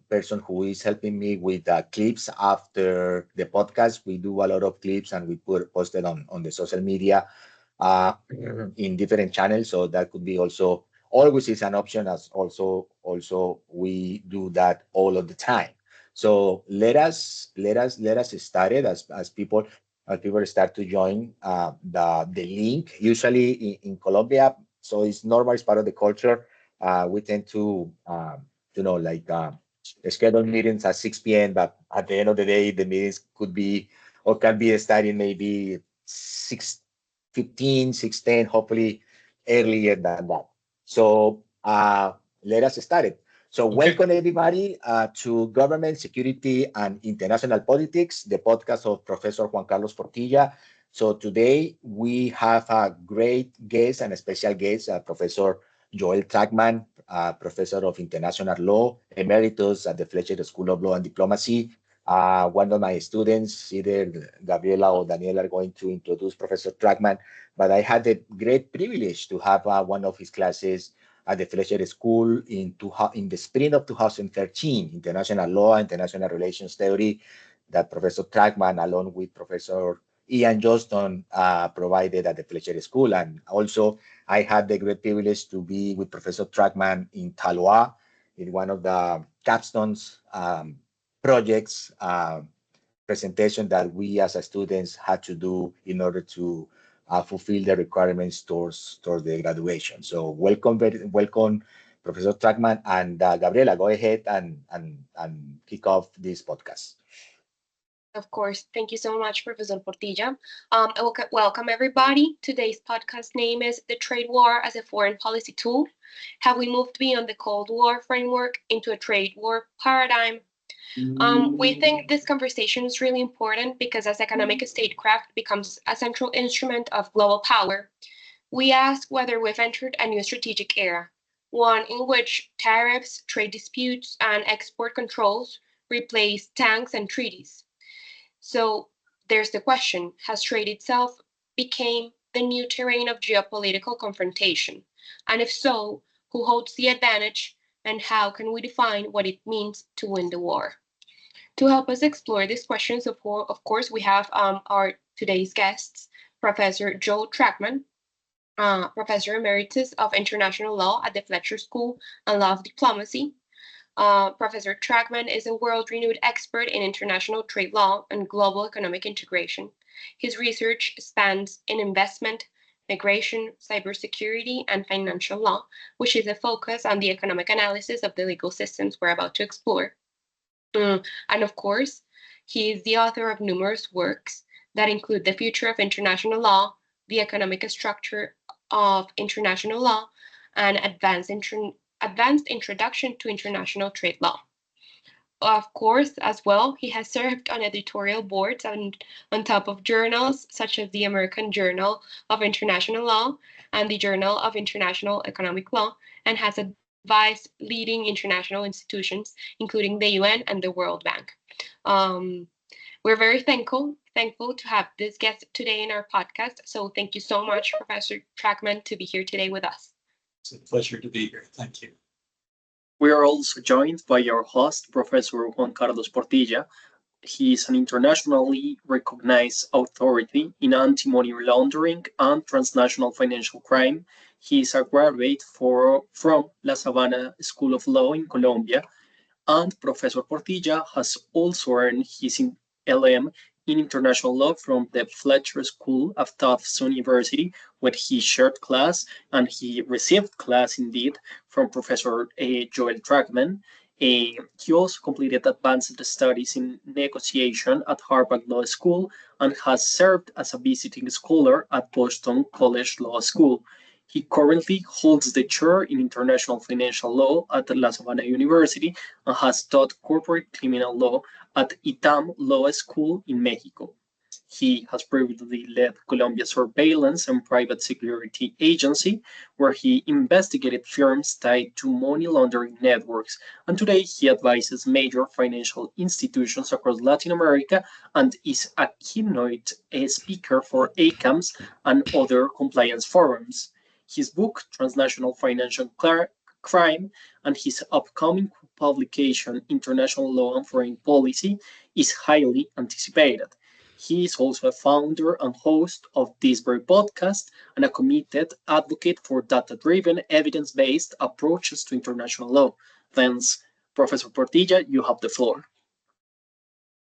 person who is helping me with clips after the podcast. We do a lot of clips and we post it on the social media uh, in different channels. So that could be also always is an option, as also we do that all of the time. So let us start it as people start to join the link. Usually in Colombia, so it's normal, it's part of the culture. We tend to like schedule meetings at 6 p.m. But at the end of the day, the meetings could be or can be starting maybe 6:15, 6:10, hopefully earlier than that. So let us start it. So Okay. welcome everybody to Government Security and International Politics, the podcast of Professor Juan Carlos Portilla. So today we have a great guest and a special guest, Professor Joel Trachman, Professor of International Law, Emeritus at the Fletcher School of Law and Diplomacy. One of my students, either Gabriela or Daniel, are going to introduce Professor Trachman, but I had the great privilege to have one of his classes at the Fletcher School in the spring of 2013, International Law, International Relations Theory, that Professor Trachman, along with Professor Ian Johnston, provided at the Fletcher School. And also, I had the great privilege to be with Professor Trachman in Taloa in one of the capstones projects presentation that we as a students had to do in order to fulfill the requirements towards the graduation. So welcome, Professor Trachman and Gabriela. Go ahead and kick off this podcast. Of course. Thank you so much, Professor Portilla. Welcome, everybody. Today's podcast name is The Trade War as a Foreign Policy Tool. Have we moved beyond the Cold War framework into a trade war paradigm? We think this conversation is really important because as economic statecraft becomes a central instrument of global power, we ask whether we've entered a new strategic era, one in which tariffs, trade disputes, and export controls replace tanks and treaties. So there's the question, has trade itself become the new terrain of geopolitical confrontation? And if so, who holds the advantage and how can we define what it means to win the war? To help us explore these questions, of course, we have our today's guests, Professor Joel Trachman, Professor Emeritus of International Law at the Fletcher School and Law of Diplomacy. Professor Trachman is a world-renowned expert in international trade law and global economic integration. His research spans in investment, migration, cybersecurity, and financial law, which is a focus on the economic analysis of the legal systems we're about to explore. And of course, he is the author of numerous works that include The Future of International Law, The Economic Structure of International Law, and Advanced Introduction to International Trade Law. Of course, as well, he has served on editorial boards on top of journals such as the American Journal of International Law and the Journal of International Economic Law, and has advised leading international institutions, including the UN and the World Bank. Um, we're very thankful to have this guest today in our podcast. So thank you so much, Professor Trachman, to be here today with us. It's a pleasure to be here. Thank you. We are also joined by our host, Professor Juan Carlos Portilla. He is an internationally recognized authority in anti-money laundering and transnational financial crime. He is a graduate from La Sabana School of Law in Colombia, and Professor Portilla has also earned his LM in international law from the Fletcher School of Tufts University, where he shared class and he received class indeed from Professor Joel Trachman. He also completed advanced studies in negotiation at Harvard Law School and has served as a visiting scholar at Boston College Law School. He currently holds the chair in international financial law at La Sabana University and has taught corporate criminal law at ITAM Law School in Mexico. He has previously led Colombia Surveillance and Private Security Agency, where he investigated firms tied to money laundering networks, and today he advises major financial institutions across Latin America and is a keynote speaker for ACAMS and other compliance forums. His book, Transnational Financial Crime, and his upcoming publication, International Law and Foreign Policy, is highly anticipated. He is also a founder and host of this very podcast and a committed advocate for data-driven, evidence-based approaches to international law. Thence, Professor Portilla, you have the floor.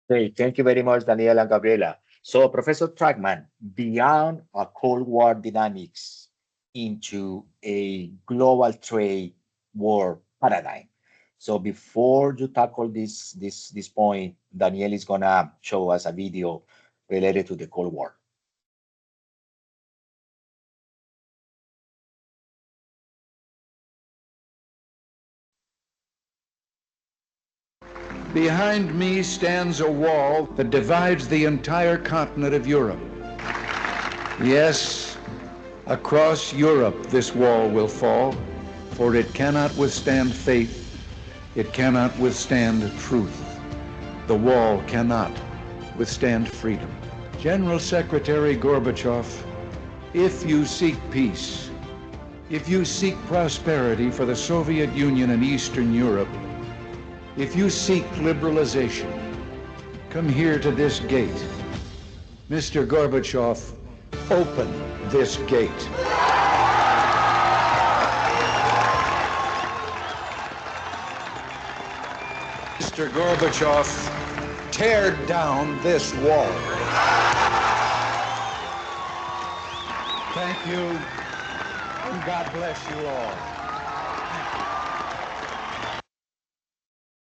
Great. Thank you very much, Daniel and Gabriela. So, Professor Trackman, beyond a Cold War dynamics into a global trade war paradigm. So before you tackle this point, Daniel is gonna show us a video related to the Cold War. Behind me stands a wall that divides the entire continent of Europe. Yes, across Europe this wall will fall, for it cannot withstand faith, it cannot withstand truth. The wall cannot withstand freedom. General Secretary Gorbachev, if you seek peace, if you seek prosperity for the Soviet Union and Eastern Europe, if you seek liberalization, come here to this gate. Mr. Gorbachev, open this gate. Mr. Gorbachev, tear down this wall. Thank you, and God bless you all.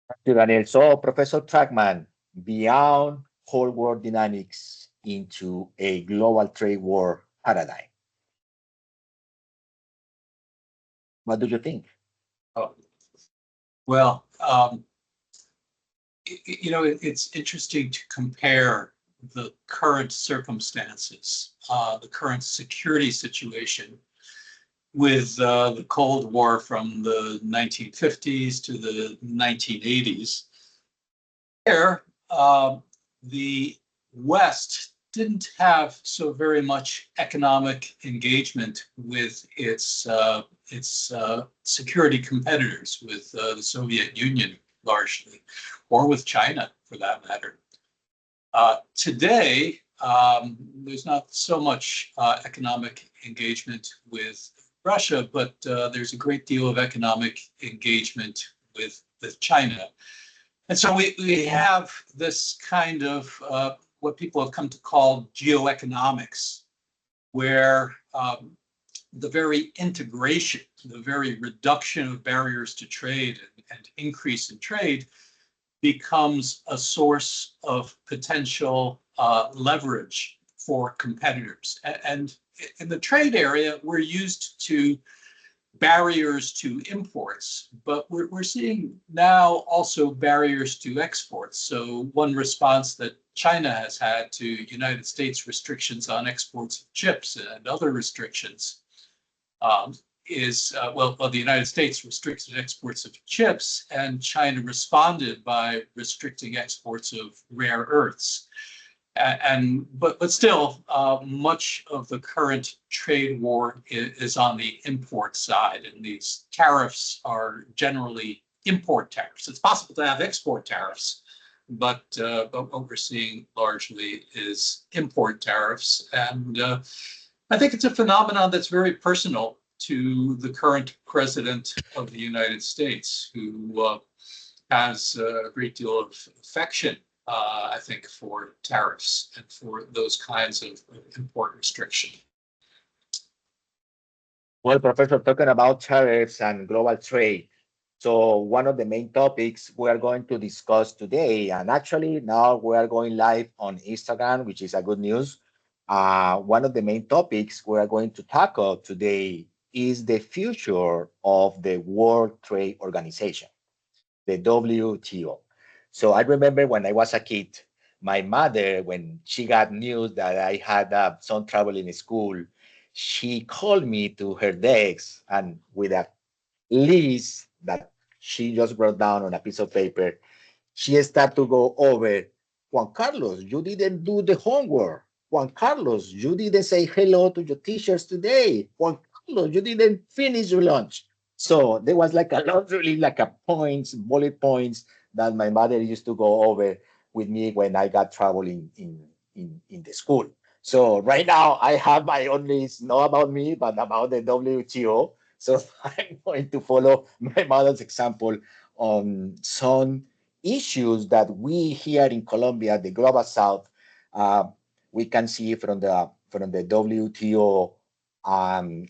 Thank you, Daniel. So, Professor Trackman, beyond Cold War dynamics into a global trade war paradigm. What do you think? Oh, well, it's interesting to compare the current circumstances, the current security situation with the Cold War from the 1950s to the 1980s. There, the West didn't have so very much economic engagement with its security competitors, with the Soviet Union largely, or with China for that matter. Today, there's not so much economic engagement with Russia, but there's a great deal of economic engagement with China. And so we have this kind of what people have come to call geoeconomics, where the very integration, the very reduction of barriers to trade and increase in trade becomes a source of potential leverage for competitors. And in the trade area, we're used to barriers to imports, but we're seeing now also barriers to exports. So one response that China has had to United States restrictions on exports of chips and other restrictions is, the United States restricted exports of chips, and China responded by restricting exports of rare earths. But still, much of the current trade war is on the import side, and these tariffs are generally import tariffs. It's possible to have export tariffs, but what we're seeing largely is import tariffs. And I think it's a phenomenon that's very personal to the current president of the United States, who has a great deal of affection, I think, for tariffs and for those kinds of import restriction. Well, Professor, talking about tariffs and global trade. So one of the main topics we are going to discuss today, and actually now we are going live on Instagram, which is a good news. One of the main topics we are going to tackle today is the future of the World Trade Organization, the WTO. So I remember when I was a kid, my mother, when she got news that I had some trouble in school, she called me to her desk, and with a list that she just wrote down on a piece of paper, she started to go over, Juan Carlos, you didn't do the homework. Juan Carlos, you didn't say hello to your teachers today. Juan Carlos, you didn't finish your lunch. So there was like a lot, really like a points, bullet points that my mother used to go over with me when I got trouble in the school. So right now I have my own list, not about me, but about the WTO. So I'm going to follow my mother's example on some issues that we here in Colombia, the Global South, uh, we can see from the WTO, and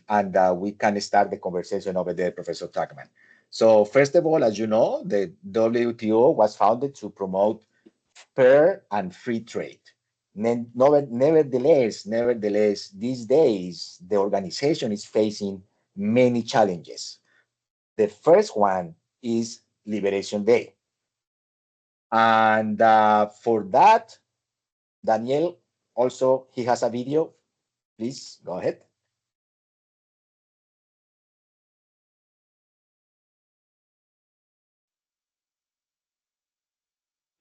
we can start the conversation over there, Professor Trackman. So first of all, as you know, the WTO was founded to promote fair and free trade. Nevertheless, these days, the organization is facing many challenges. The first one is Liberation Day. And for that, Daniel, also, he has a video. Please go ahead.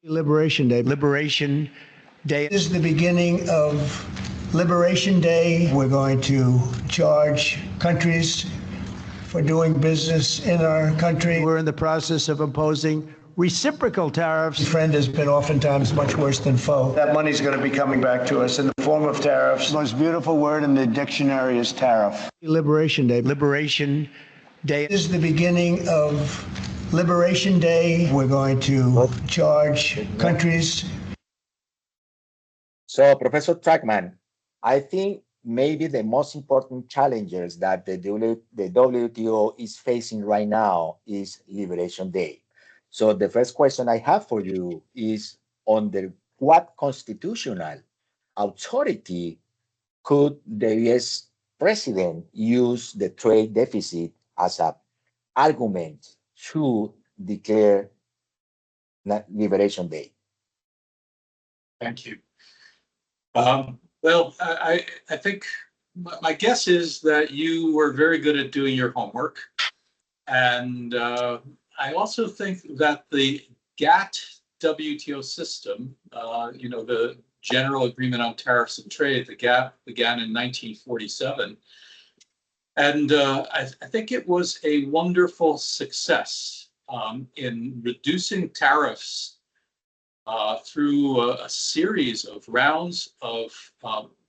Liberation Day. Liberation Day is the beginning of Liberation Day. We're going to charge countries for doing business in our country. We're in the process of imposing reciprocal tariffs. Friend has been oftentimes much worse than foe. That money's going to be coming back to us in the form of tariffs. The most beautiful word in the dictionary is tariff. Liberation Day. Liberation Day is the beginning of Liberation Day. We're going to charge countries. So, Professor Trackman, I think maybe the most important challenges that the WTO is facing right now is Liberation Day. So the first question I have for you is under what constitutional authority could the US president use the trade deficit as an argument to declare Liberation Day? Thank you. Well, I think my guess is that you were very good at doing your homework. And I also think that the GATT WTO system, the General Agreement on Tariffs and Trade, the GATT began in 1947. And I think it was a wonderful success in reducing tariffs through a series of rounds of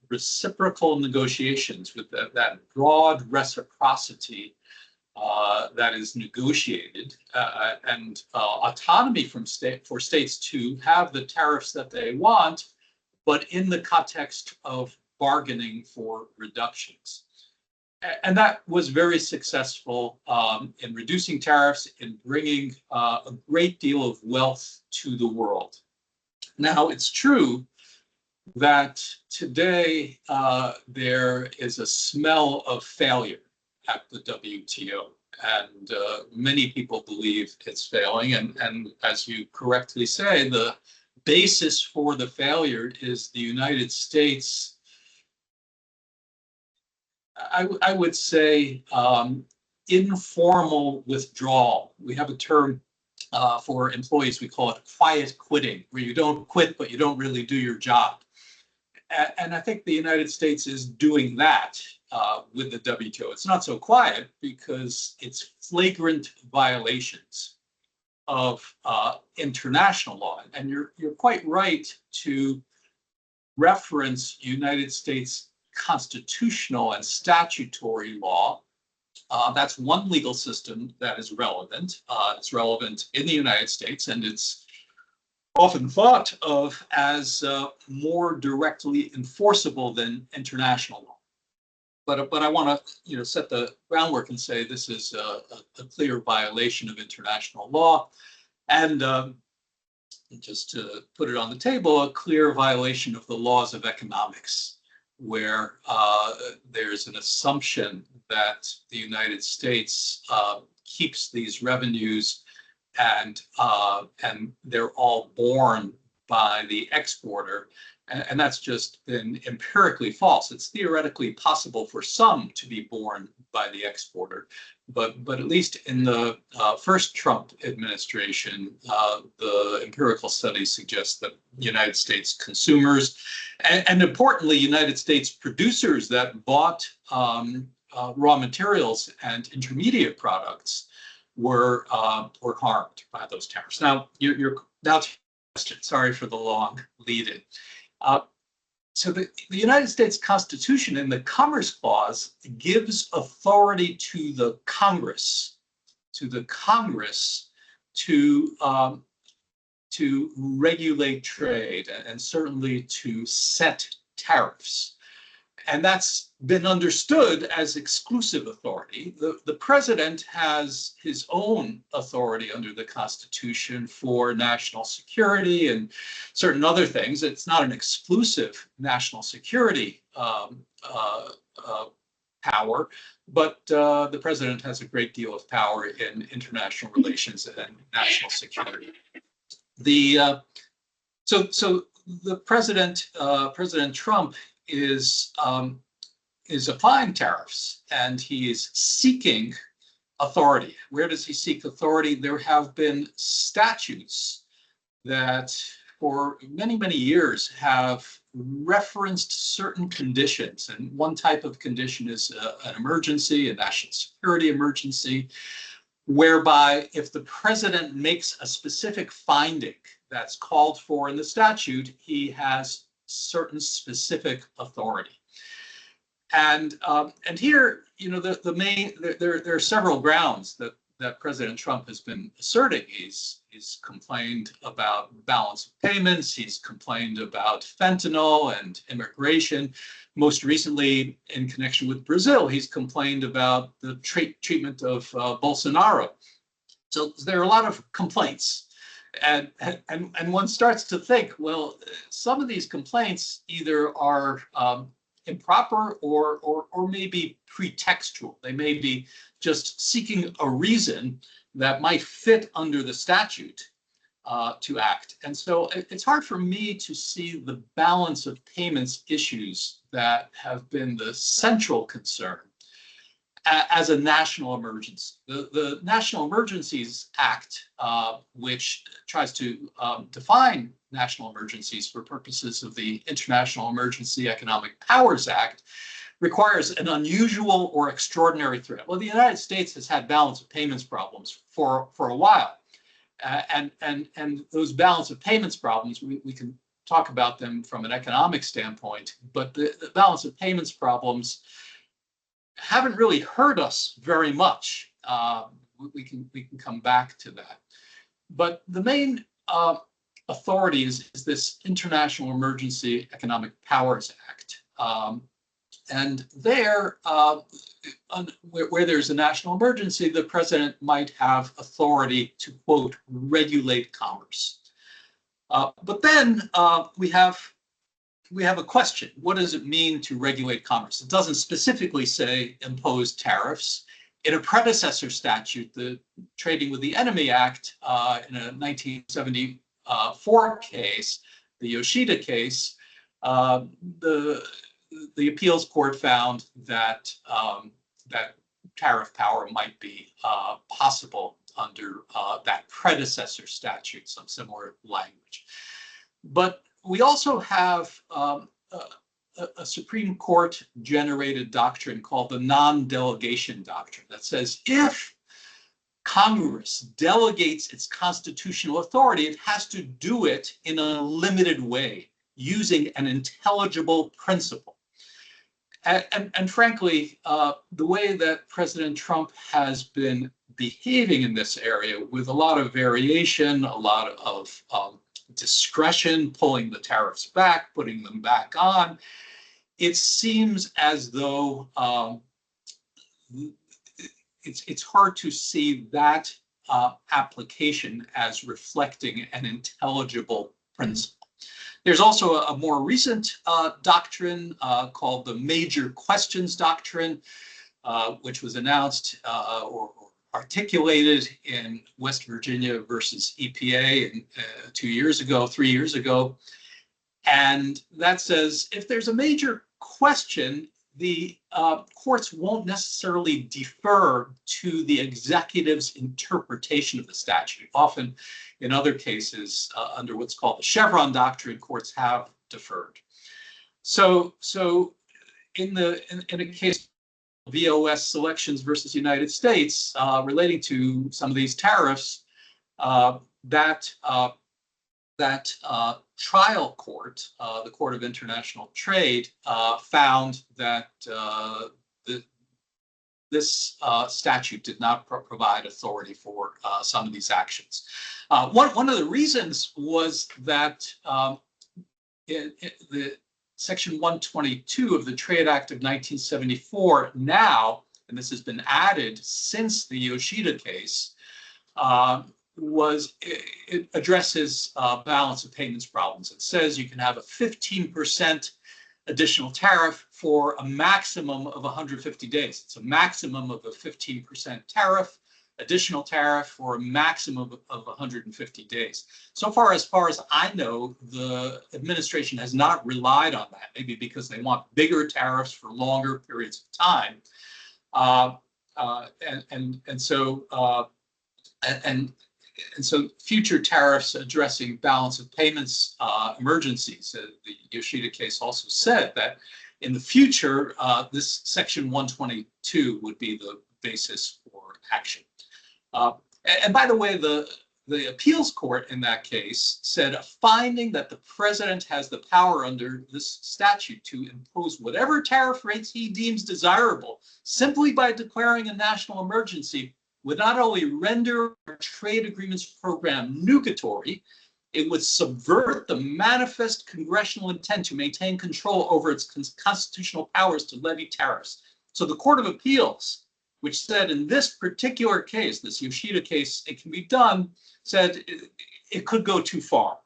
reciprocal negotiations with that broad reciprocity that is negotiated and autonomy for states to have the tariffs that they want, but in the context of bargaining for reductions. And that was very successful in reducing tariffs, in bringing a great deal of wealth to the world. Now, it's true that today there is a smell of failure at the WTO, and many people believe it's failing. And as you correctly say, the basis for the failure is the United States, I would say, informal withdrawal. We have a term for employees, we call it quiet quitting, where you don't quit, but you don't really do your job. And I think the United States is doing that with the WTO. It's not so quiet because it's flagrant violations of international law. And you're quite right to reference United States constitutional and statutory law. That's one legal system that is relevant. It's relevant in the United States, and it's often thought of as more directly enforceable than international law. But I want to set the groundwork and say this is a clear violation of international law, and just to put it on the table, a clear violation of the laws of economics, where there's an assumption that the United States keeps these revenues and they're all borne by the exporter. And that's just been empirically false. It's theoretically possible for some to be borne by the exporter, but at least in the first Trump administration, the empirical studies suggest that United States consumers and importantly, United States producers that bought raw materials and intermediate products were harmed by those tariffs. Now, you're now to your question. Sorry for the long lead-in. So the United States Constitution in the Commerce Clause gives authority to the Congress, to regulate trade and certainly to set tariffs. And that's been understood as exclusive authority. The president has his own authority under the Constitution for national security and certain other things. It's not an exclusive national security power, but the president has a great deal of power in international relations and national security. So the President Trump is applying tariffs, and he is seeking authority. Where does he seek authority? There have been statutes that for many, many years have referenced certain conditions. And one type of condition is an emergency, a national security emergency, whereby if the president makes a specific finding that's called for in the statute, he has certain specific authority. And here, you know, there are several grounds that President Trump has been asserting. He's complained about balance of payments. He's complained about fentanyl and immigration. Most recently, in connection with Brazil, he's complained about the treatment of Bolsonaro. So there are a lot of complaints. And one starts to think, well, some of these complaints either are improper or maybe pretextual. They may be just seeking a reason that might fit under the statute to act. And so it's hard for me to see the balance of payments issues that have been the central concern as a national emergency. The National Emergencies Act, which tries to define national emergencies for purposes of the International Emergency Economic Powers Act, requires an unusual or extraordinary threat. Well, the United States has had balance of payments problems for a while. And those balance of payments problems, we can talk about them from an economic standpoint, but the balance of payments problems haven't really hurt us very much. We can come back to that. But the main authority is this International Emergency Economic Powers Act. And there, where there's a national emergency, the president might have authority to, quote, regulate commerce. But then we have a question. What does it mean to regulate commerce? It doesn't specifically say impose tariffs. In a predecessor statute, the Trading with the Enemy Act, in a 1974 case, the Yoshida case, the appeals court found that that tariff power might be possible under that predecessor statute, some similar language. But we also have a Supreme Court generated doctrine called the non-delegation doctrine that says if Congress delegates its constitutional authority, it has to do it in a limited way using an intelligible principle. And frankly, the way that President Trump has been behaving in this area with a lot of variation, a lot of discretion, pulling the tariffs back, putting them back on, it seems as though it's hard to see that application as reflecting an intelligible principle. There's also a more recent doctrine called the Major Questions Doctrine, which was announced or articulated in West Virginia versus EPA 3 years ago. And that says if there's a major question, the courts won't necessarily defer to the executive's interpretation of the statute. Often, in other cases, under what's called the Chevron doctrine, courts have deferred. So in a case VOS selections versus United States relating to some of these tariffs, that trial court, the Court of International Trade, found that this statute did not provide authority for some of these actions. One of the reasons was that the Section 122 of the Trade Act of 1974 now, and this has been added since the Yoshida case, it addresses balance of payments problems. It says you can have a 15% additional tariff for a maximum of 150 days. It's a maximum of a 15% tariff, additional tariff for a maximum of 150 days. So far as I know, the administration has not relied on that, maybe because they want bigger tariffs for longer periods of time. So future tariffs addressing balance of payments emergencies. The Yoshida case also said that in the future, this Section 122 would be the basis for action. And by the way, the appeals court in that case said a finding that the president has the power under this statute to impose whatever tariff rates he deems desirable simply by declaring a national emergency would not only render our trade agreements program nugatory, it would subvert the manifest congressional intent to maintain control over its constitutional powers to levy tariffs. So the Court of Appeals, which said in this particular case, this Yoshida case, it can be done, said it could go too far.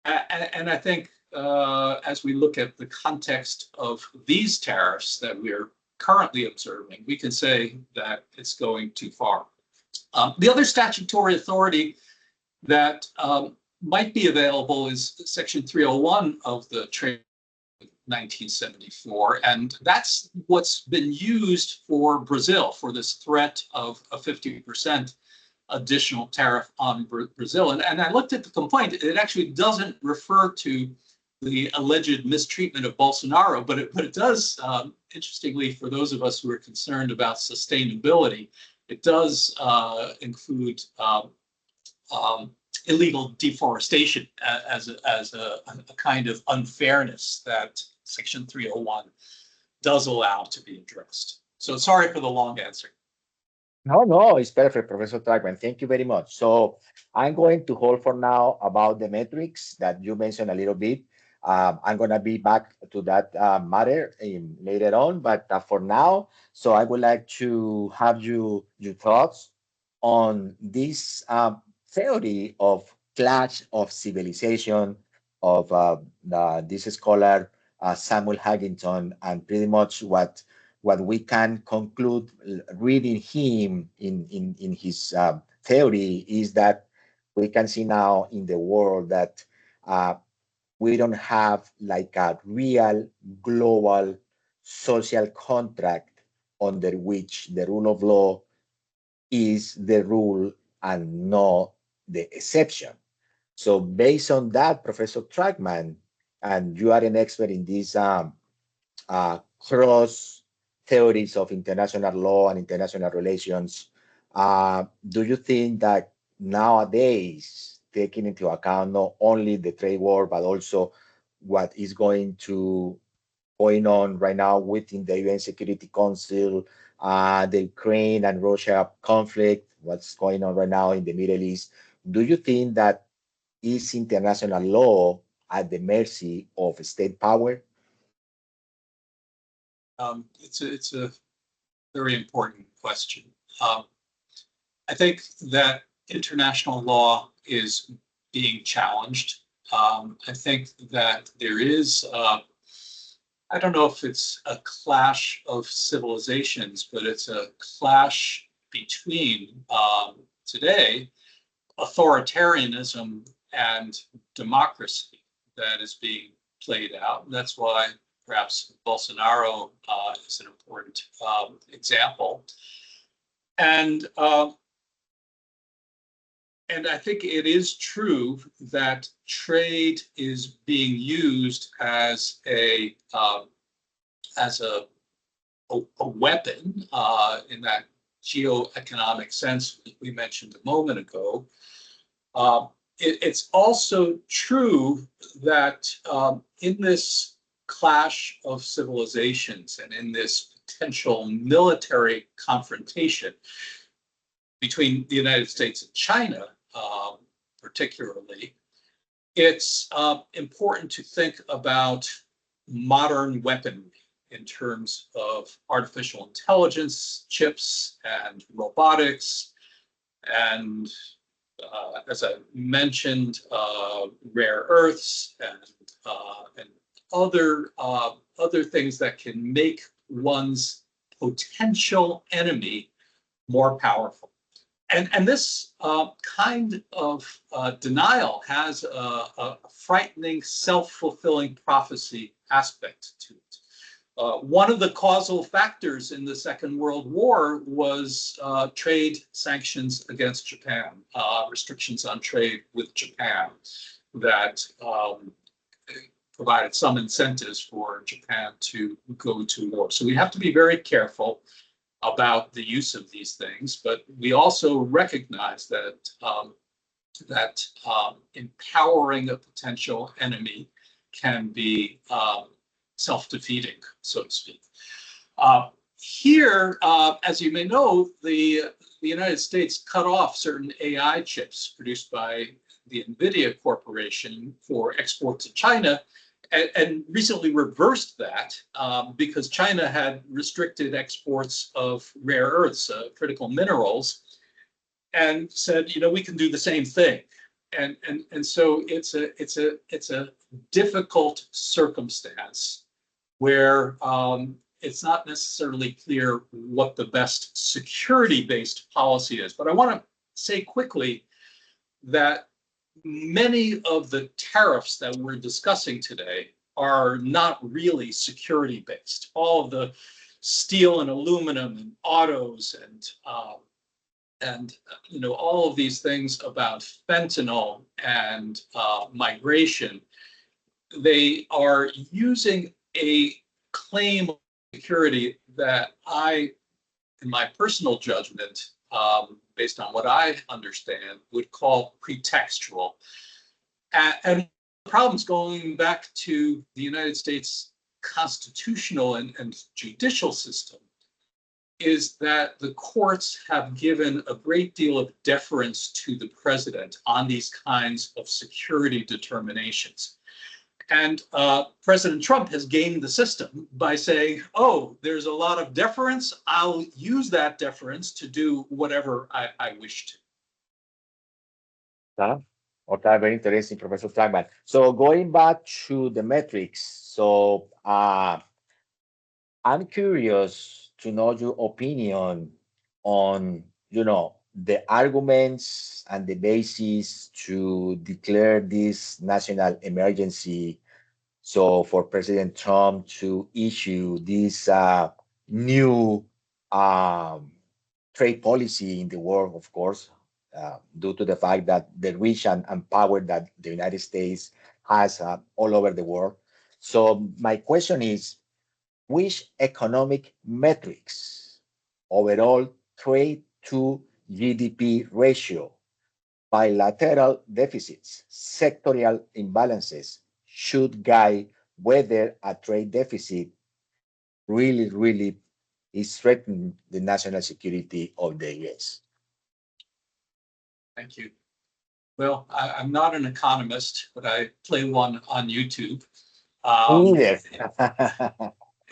And I think as we look at the context of these tariffs that we're currently observing, we can say that it's going too far. The other statutory authority that might be available is Section 301 of the Trade 1974, and that's what's been used for Brazil for this threat of a 50% additional tariff on Brazil. And I looked at the complaint. It actually doesn't refer to the alleged mistreatment of Bolsonaro, but it does, interestingly, for those of us who are concerned about sustainability, it does include illegal deforestation as a kind of unfairness that Section 301 does allow to be addressed. So sorry for the long answer. No, it's perfect, Professor Tragman. Thank you very much. So I'm going to hold for now about the metrics that you mentioned a little bit. I'm going to be back to that matter later on, but for now, so I would like to have your thoughts on this theory of clash of civilization of this scholar Samuel Huntington, and pretty much what we can conclude reading him in his theory is that we can see now in the world that we don't have like a real global social contract under which the rule of law is the rule and not the exception. So based on that, Professor Tragman, and you are an expert in these cross theories of international law and international relations, do you think that nowadays, taking into account not only the trade war, but also what is going on right now within the UN Security Council, the Ukraine and Russia conflict, what's going on right now in the Middle East, do you think that is international law at the mercy of state power? It's a very important question. I think that international law is being challenged. I think that there is, I don't know if it's a clash of civilizations, but it's a clash between today authoritarianism and democracy that is being played out. And that's why perhaps Bolsonaro is an important example. And I think it is true that trade is being used as a a weapon in that geoeconomic sense that we mentioned a moment ago. It's also true that in this clash of civilizations and in this potential military confrontation between the United States and China, particularly, it's important to think about modern weaponry in terms of artificial intelligence, chips, and robotics, and as I mentioned, rare earths and other things that can make one's potential enemy more powerful. And this kind of denial has a frightening self-fulfilling prophecy aspect to it. One of the causal factors in the Second World War was trade sanctions against Japan, restrictions on trade with Japan that provided some incentives for Japan to go to war. So we have to be very careful about the use of these things, but we also recognize that empowering a potential enemy can be self-defeating, so to speak. Here, as you may know, the United States cut off certain AI chips produced by the NVIDIA Corporation for export to China, and recently reversed that because China had restricted exports of rare earths, critical minerals, and said, you know, we can do the same thing. And so it's a difficult circumstance where it's not necessarily clear what the best security-based policy is. But I want to say quickly that many of the tariffs that we're discussing today are not really security-based. All of the steel and aluminum and autos and you know, all of these things about fentanyl and migration, they are using a claim of security that I, in my personal judgment, based on what I understand, would call pretextual. And the problems going back to the United States constitutional and judicial system is that the courts have given a great deal of deference to the president on these kinds of security determinations. And President Trump has gamed the system by saying, oh, there's a lot of deference. I'll use that deference to do whatever I wish to. Okay, very interesting, Professor Flagman. So going back to the metrics, so I'm curious to know your opinion on, you know, the arguments and the basis to declare this national emergency. So for President Trump to issue this new trade policy in the world, of course, due to the fact that the reach and power that the United States has all over the world. So my question is, which economic metrics, overall trade to GDP ratio, bilateral deficits, sectorial imbalances should guide whether a trade deficit really is threatening the national security of the U.S.? Thank you. Well, I'm not an economist, but I play one on YouTube. Yes.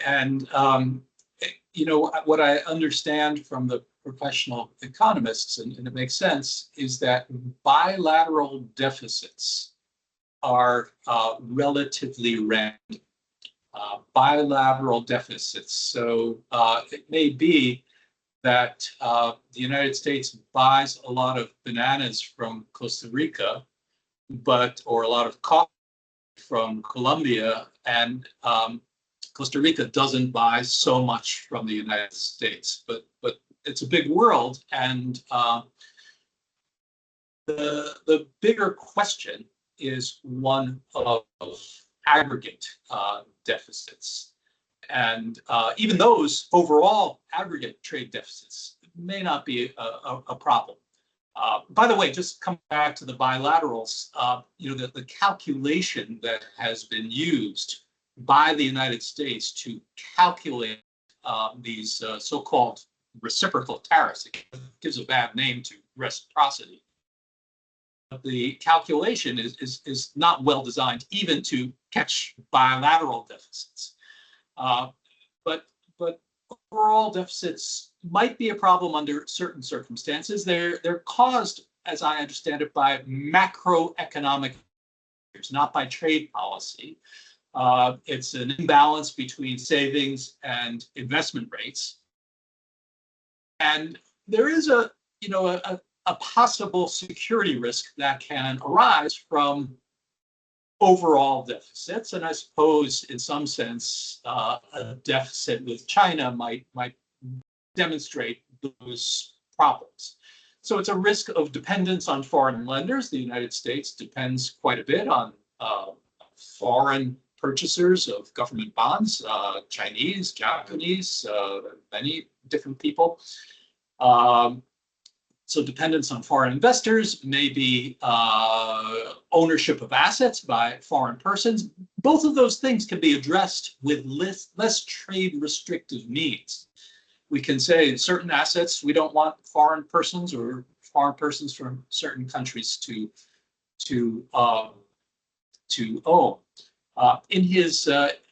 And, you know, what I understand from the professional economists, and it makes sense, is that bilateral deficits are relatively random. Bilateral deficits. So it may be that the United States buys a lot of bananas from Costa Rica, or a lot of coffee from Colombia, and Costa Rica doesn't buy so much from the United States. But it's a big world, and the bigger question is one of aggregate deficits. And even those overall aggregate trade deficits may not be a problem. By the way, just come back to the bilaterals, the calculation that has been used by the United States to calculate these so-called reciprocal tariffs. It gives a bad name to reciprocity. The calculation is not well designed even to catch bilateral deficits. But overall deficits might be a problem under certain circumstances. They're caused, as I understand it, by macroeconomic factors, not by trade policy. It's an imbalance between savings and investment rates. And there is a possible security risk that can arise from overall deficits. And I suppose in some sense, a deficit with China might demonstrate those problems. So it's a risk of dependence on foreign lenders. The United States depends quite a bit on foreign purchasers of government bonds, Chinese, Japanese, many different people. So dependence on foreign investors, maybe ownership of assets by foreign persons. Both of those things can be addressed with less trade restrictive means. We can say certain assets we don't want foreign persons or foreign persons from certain countries to own. In his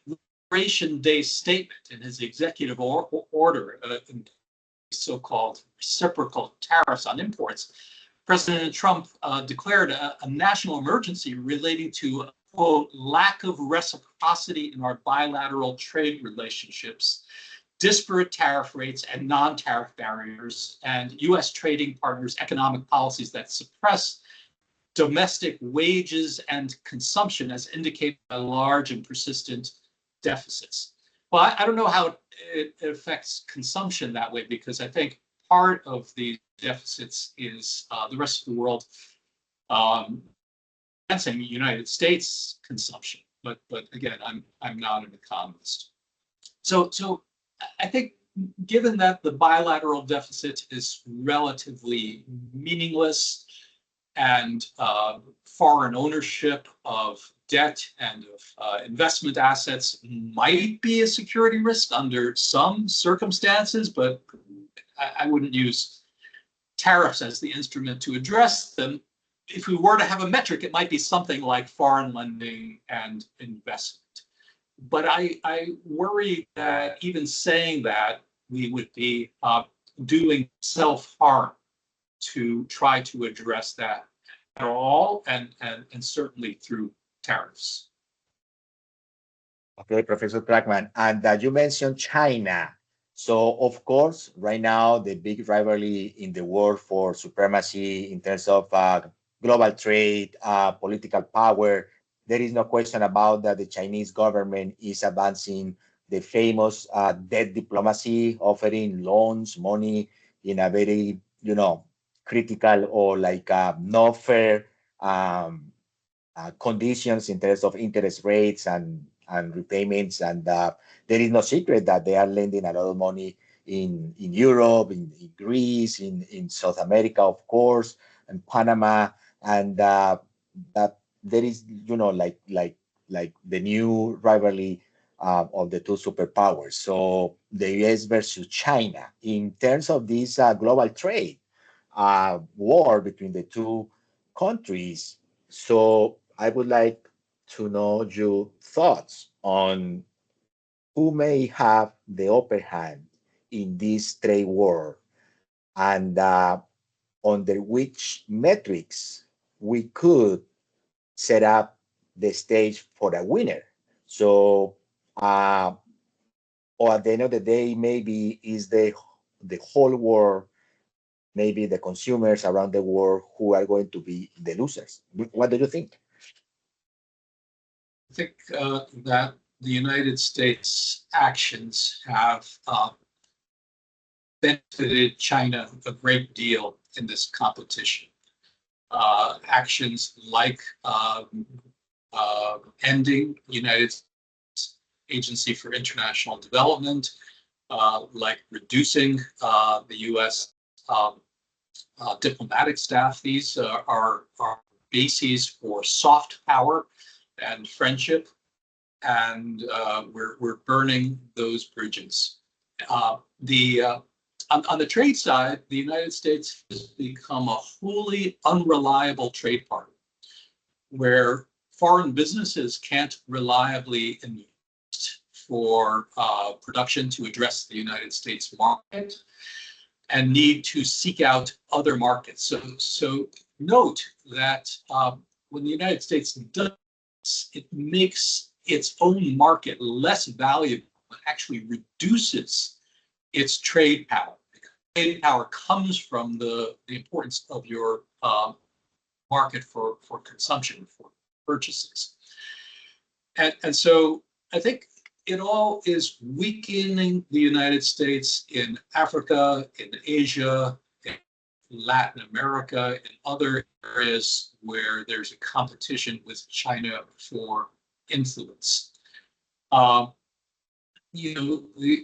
Liberation Day statement, in his executive order, so-called reciprocal tariffs on imports, President Trump declared a national emergency relating to, quote, lack of reciprocity in our bilateral trade relationships, disparate tariff rates and non-tariff barriers, and U.S. trading partners' economic policies that suppress domestic wages and consumption as indicated by large and persistent deficits. Well, I don't know how it affects consumption that way, because I think part of the deficits is the rest of the world financing United States consumption. But again, I'm not an economist. So I think given that the bilateral deficit is relatively meaningless, and foreign ownership of debt and of investment assets might be a security risk under some circumstances, but I wouldn't use tariffs as the instrument to address them. If we were to have a metric, it might be something like foreign lending and investment. But I worry that even saying that, we would be doing self-harm to try to address that at all, and certainly through tariffs. Okay, Professor Kragman, and you mentioned China. So, of course, right now, the big rivalry in the world for supremacy in terms of global trade, political power, there is no question about that the Chinese government is advancing the famous debt diplomacy, offering loans, money in a very, critical or like not fair conditions in terms of interest rates and repayments. And there is no secret that they are lending a lot of money in Europe, in Greece, in South America, of course, and Panama. And that there is, like the new rivalry of the two superpowers. So the US versus China in terms of this global trade war between the two countries. So I would like to know your thoughts on who may have the upper hand in this trade war, and under which metrics we could set up the stage for a winner. So, or at the end of the day, maybe is the whole world, maybe the consumers around the world who are going to be the losers. What do you think? I think that the United States actions have benefited China a great deal in this competition. Actions like ending United States Agency for International Development, like reducing the U.S. Diplomatic staff. These are bases for soft power and friendship, and we're burning those bridges. On the trade side, the United States has become a wholly unreliable trade partner, where foreign businesses can't reliably invest for production to address the United States market and need to seek out other markets. So note that when the United States does, it makes its own market less valuable and actually reduces its trade power. Trade power comes from the importance of your market for consumption, for purchases. And so I think it all is weakening the United States in Africa, in Asia, in Latin America, in other areas where there's a competition with China for influence. The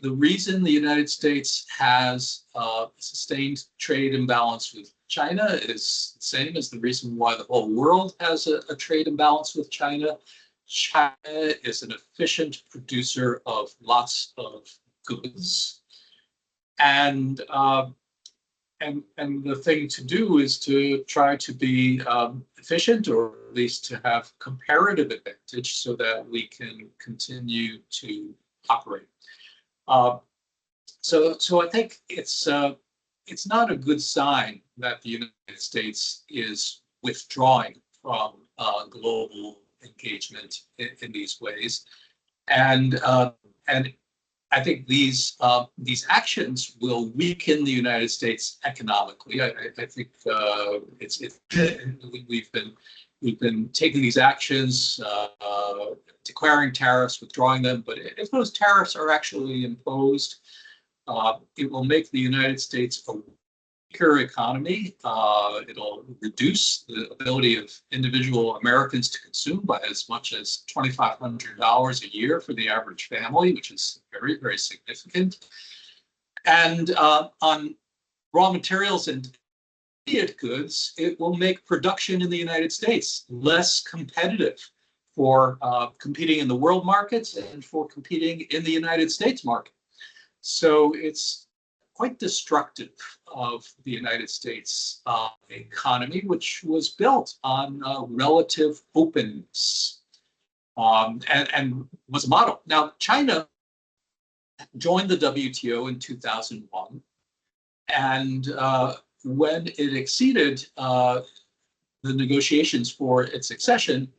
reason the United States has a sustained trade imbalance with China is the same as the reason why the whole world has a trade imbalance with China. China is an efficient producer of lots of goods, and the thing to do is to try to be efficient, or at least to have comparative advantage, so that we can continue to operate. So I think it's not a good sign that the United States is withdrawing from global engagement in these ways, and I think these actions will weaken the United States economically. I think we've been taking these actions, declaring tariffs, withdrawing them. But if those tariffs are actually imposed, it will make the United States a weaker economy. It'll reduce the ability of individual Americans to consume by as much as $2,500 a year for the average family, which is very, very significant. And on raw materials and intermediate goods, it will make production in the United States less competitive for competing in the world markets and for competing in the United States market. So it's quite destructive of the United States economy, which was built on relative openness and was a model. Now, China joined the WTO in 2001, and when it exceeded the negotiations for its accession,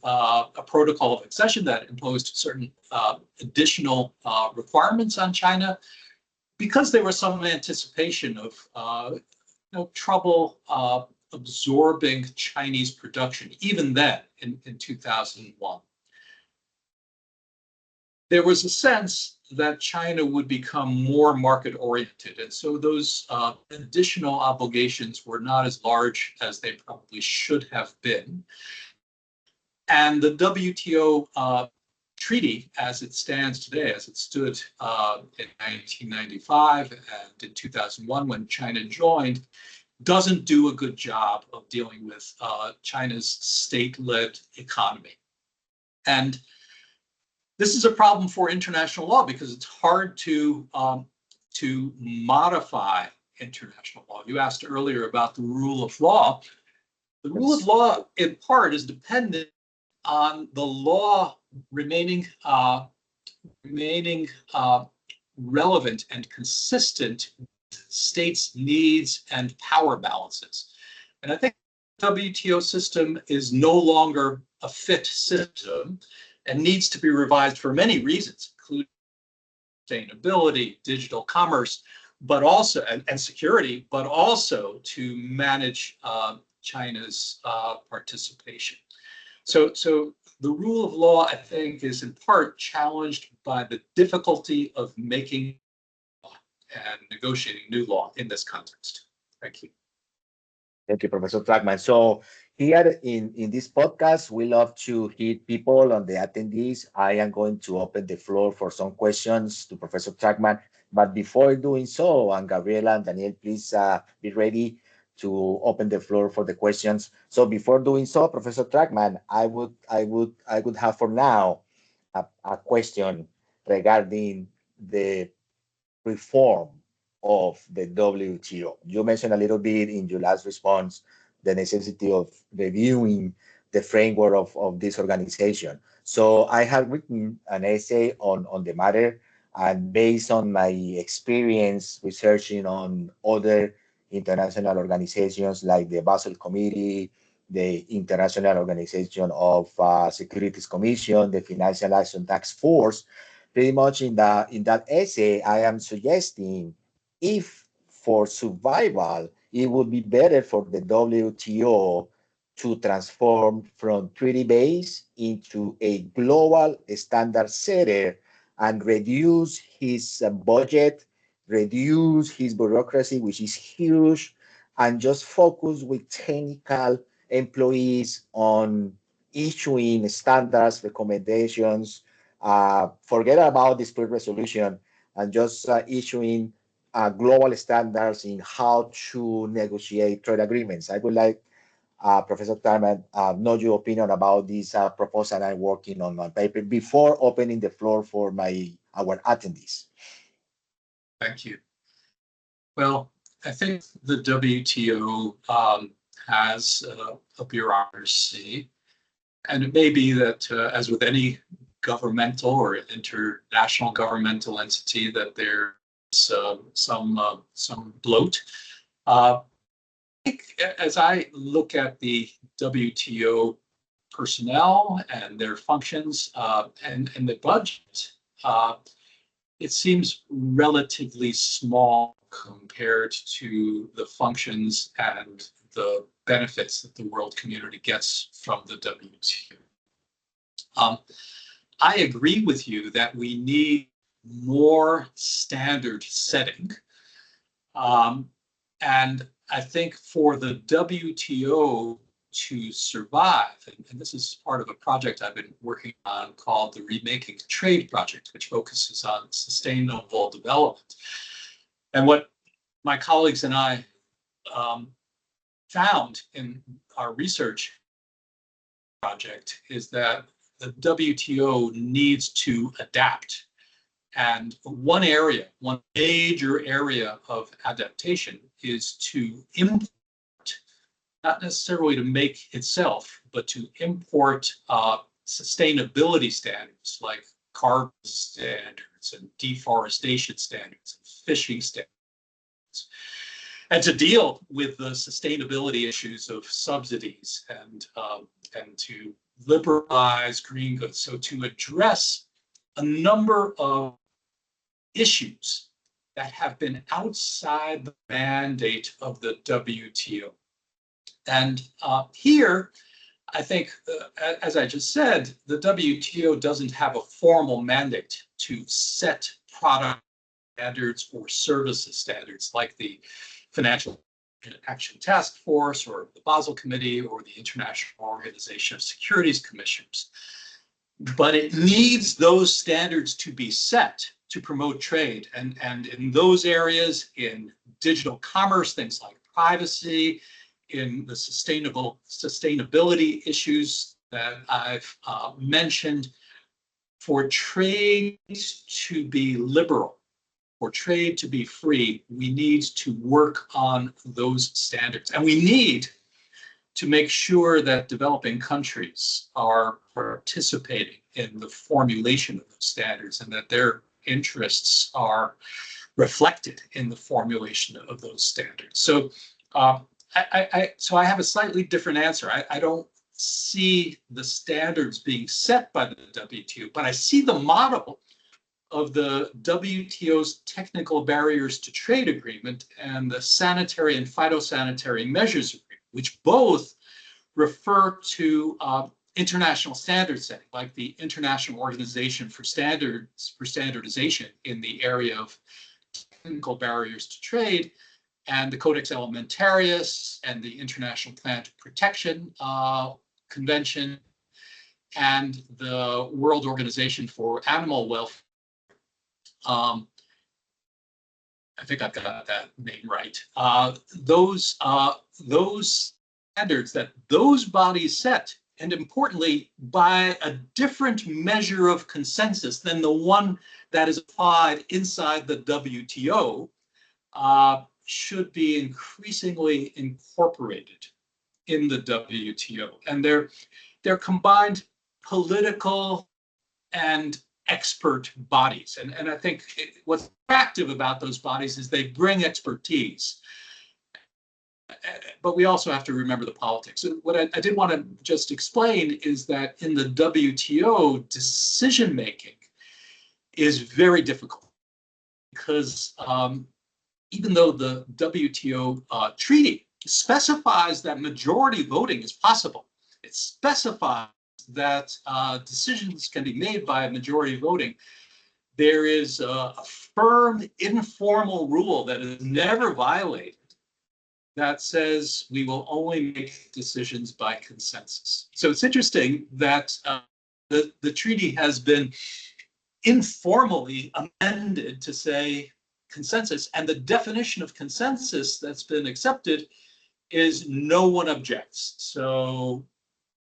a protocol of accession that imposed certain additional requirements on China, because there was some anticipation of trouble absorbing Chinese production, even then in 2001. There was a sense that China would become more market-oriented, and so those additional obligations were not as large as they probably should have been. And the WTO treaty, as it stands today, as it stood in 1995 and in 2001 when China joined, doesn't do a good job of dealing with China's state-led economy. And this is a problem for international law because it's hard to modify international law. You asked earlier about the rule of law. The rule of law, in part, is dependent on the law remaining relevant and consistent with states' needs and power balances. And I think the WTO system is no longer a fit system and needs to be revised for many reasons, including sustainability, digital commerce, but also and security, but also to manage China's participation. So the rule of law, I think, is in part challenged by the difficulty of making law and negotiating new law in this context. Thank you. Thank you, Professor Trackman. So here in this podcast, we love to hear people on the attendees. I am going to open the floor for some questions to Professor Trackman. But before doing so, and Gabriela and Daniel, please be ready to open the floor for the questions. So before doing so, Professor Trackman, I would have for now a question regarding the reform of the WTO. You mentioned a little bit in your last response the necessity of reviewing the framework of this organization. So I have written an essay on the matter, and based on my experience researching on other international organizations like the Basel Committee, the International Organization of Securities Commission, the Financial Action Task Force, pretty much in that essay, I am suggesting if for survival, it would be better for the WTO to transform from treaty base into a global standard setter and reduce his budget, reduce his bureaucracy, which is huge, and just focus with technical employees on issuing standards, recommendations, forget about dispute resolution and just issuing global standards in how to negotiate trade agreements. I would like Professor Tarman know your opinion about this proposal I'm working on my paper before opening the floor for our attendees. Thank you. Well, I think the WTO has a bureaucracy, and it may be that, as with any governmental or international governmental entity, that there's some bloat. I think as I look at the WTO personnel and their functions and the budget, it seems relatively small compared to the functions and the benefits that the world community gets from the WTO. I agree with you that we need more standard setting. And I think for the WTO to survive, and this is part of a project I've been working on called the Remaking Trade Project, which focuses on sustainable development. And what my colleagues and I found in our research project is that the WTO needs to adapt. And one major area of adaptation is to import, not necessarily to make itself, but to import sustainability standards like carbon standards and deforestation standards and fishing standards, and to deal with the sustainability issues of subsidies and to liberalize green goods. So to address a number of issues that have been outside the mandate of the WTO. And here, I think, as I just said, the WTO doesn't have a formal mandate to set product standards or services standards like the Financial Action Task Force or the Basel Committee or the International Organization of Securities Commissioners. But it needs those standards to be set to promote trade. And in those areas, in digital commerce, things like privacy, in the sustainability issues that I've mentioned, for trade to be liberal, for trade to be free, we need to work on those standards. And we need to make sure that developing countries are participating in the formulation of those standards and that their interests are reflected in the formulation of those standards. So so I have a slightly different answer. I don't see the standards being set by the WTO, but I see the model of the WTO's technical barriers to trade agreement and the sanitary and phytosanitary measures agreement, which both refer to international standard setting, like the International Organization for Standardization in the area of technical barriers to trade, and the Codex Alimentarius and the International Plant Protection Convention and the World Organization for Animal Welfare. I think I've got that name right. Those standards that those bodies set, and importantly, by a different measure of consensus than the one that is applied inside the WTO, should be increasingly incorporated in the WTO. And they're combined political and expert bodies. And I think what's attractive about those bodies is they bring expertise. But we also have to remember the politics. What I did want to just explain is that in the WTO, decision-making is very difficult because even though the WTO treaty specifies that majority voting is possible, it specifies that decisions can be made by majority voting, there is a firm informal rule that is never violated that says we will only make decisions by consensus. So it's interesting that the treaty has been informally amended to say consensus, and the definition of consensus that's been accepted is no one objects. So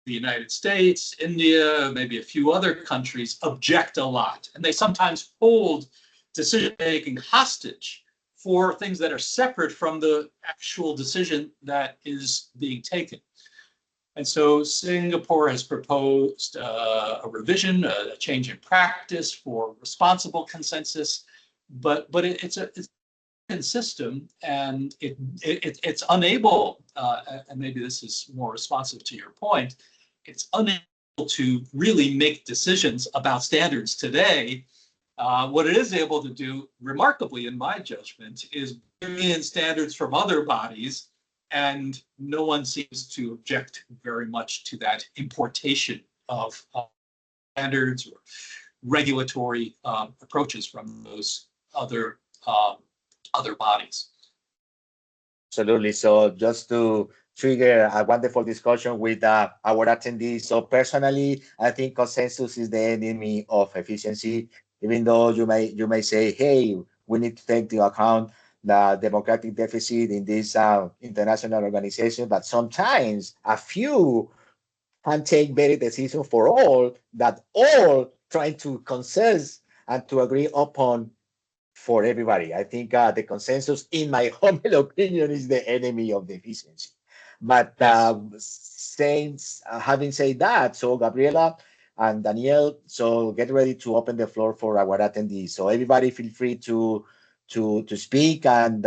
the United States, India, maybe a few other countries object a lot, and they sometimes hold decision-making hostage for things that are separate from the actual decision that is being taken. And so Singapore has proposed a revision, a change in practice for responsible consensus, but it's a system, and it's unable, and maybe this is more responsive to your point, it's unable to really make decisions about standards today. What it is able to do, remarkably in my judgment, is bring in standards from other bodies, and no one seems to object very much to that importation of standards or regulatory approaches from those other bodies. Absolutely. So just to trigger a wonderful discussion with our attendees. So personally, I think consensus is the enemy of efficiency. Even though you may say, hey, we need to take into account the democratic deficit in this international organization, but sometimes a few can take better decisions for all that all trying to consensus and to agree upon for everybody. I think the consensus, in my humble opinion, is the enemy of the efficiency. But having said that, so Gabriela and Daniel, so get ready to open the floor for our attendees. So everybody feel free to speak and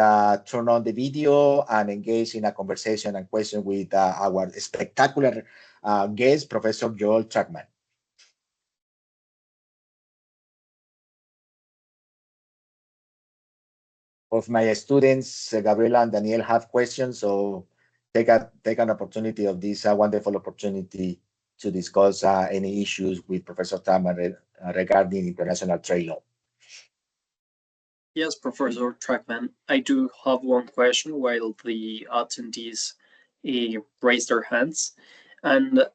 turn on the video and engage in a conversation and question with our spectacular guest, Professor Joel Trachman. Of my students, Gabriela and Daniel, have questions, so take an opportunity of this wonderful opportunity to discuss any issues with Professor Trachman regarding international trade law. Yes, Professor Trachman, I do have one question while the attendees raise their hands. And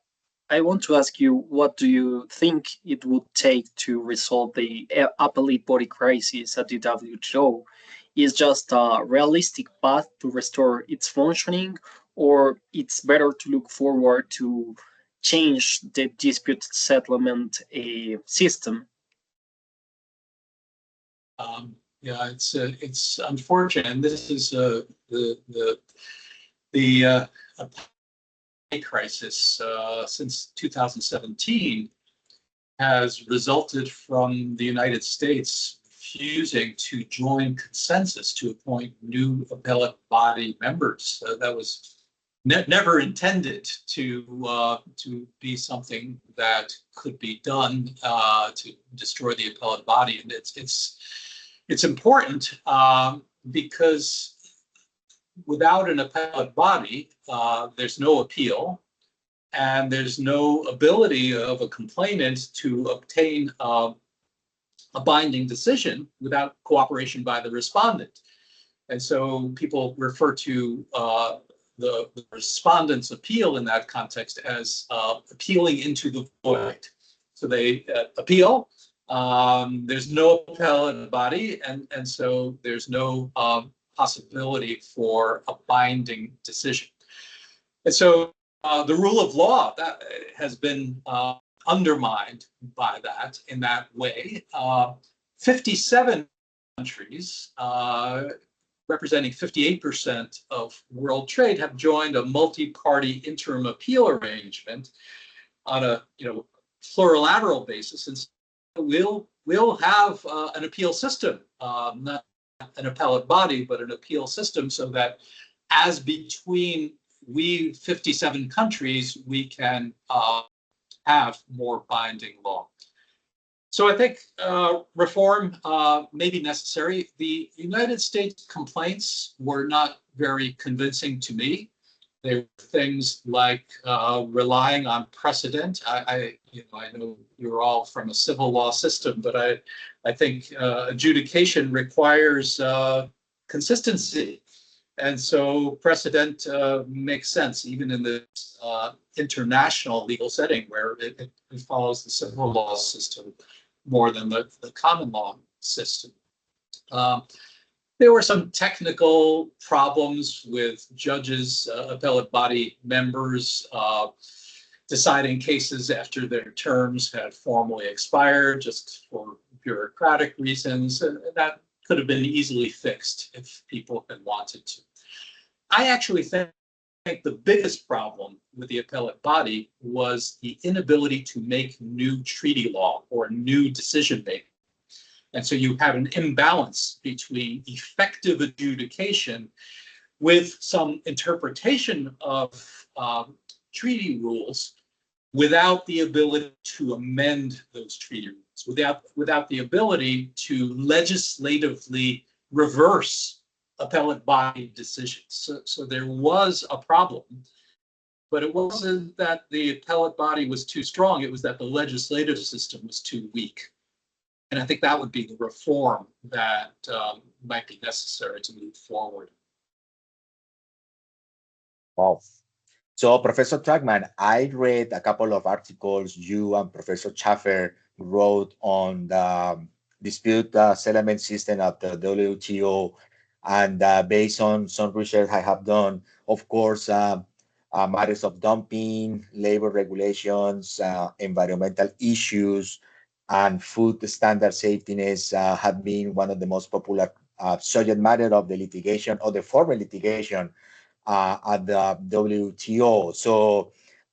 I want to ask you, what do you think it would take to resolve the appellate body crisis at the WTO? Is just a realistic path to restore its functioning, or it's better to look forward to change the dispute settlement system? Yeah, it's unfortunate, and this is the crisis since 2017 has resulted from the United States refusing to join consensus to appoint new appellate body members. That was never intended to be something that could be done to destroy the appellate body, and it's important because without an appellate body, there's no appeal, and there's no ability of a complainant to obtain a binding decision without cooperation by the respondent. And so people refer to the respondent's appeal in that context as appealing into the void. So they appeal. There's no appellate body, and so there's no possibility for a binding decision. And so the rule of law that has been undermined by that in that way. 57 countries, representing 58% of world trade, have joined a multi-party interim appeal arrangement on a plurilateral basis, and so we'll have an appeal system, not an appellate body, but an appeal system, so that as between we 57 countries, we can have more binding law. So I think reform may be necessary. The United States complaints were not very convincing to me. They were things like relying on precedent. I know you're all from a civil law system, but I think adjudication requires consistency. And so precedent makes sense, even in the international legal setting where it follows the civil law system more than the common law system. There were some technical problems with judges, appellate body members deciding cases after their terms had formally expired just for bureaucratic reasons, and that could have been easily fixed if people had wanted to. I actually think the biggest problem with the appellate body was the inability to make new treaty law or new decision making. And so you have an imbalance between effective adjudication with some interpretation of treaty rules without the ability to amend those treaty rules, without the ability to legislatively reverse appellate body decisions. So there was a problem, but it wasn't that the appellate body was too strong, it was that the legislative system was too weak. And I think that would be the reform that might be necessary to move forward. Wow. So, Professor Tragman, I read a couple of articles you and Professor Schaffer wrote on the dispute settlement system of the WTO, and based on some research I have done, of course, matters of dumping, labor regulations, environmental issues, and food standard safetiness have been one of the most popular subject matter of the litigation, or the former litigation at the WTO. So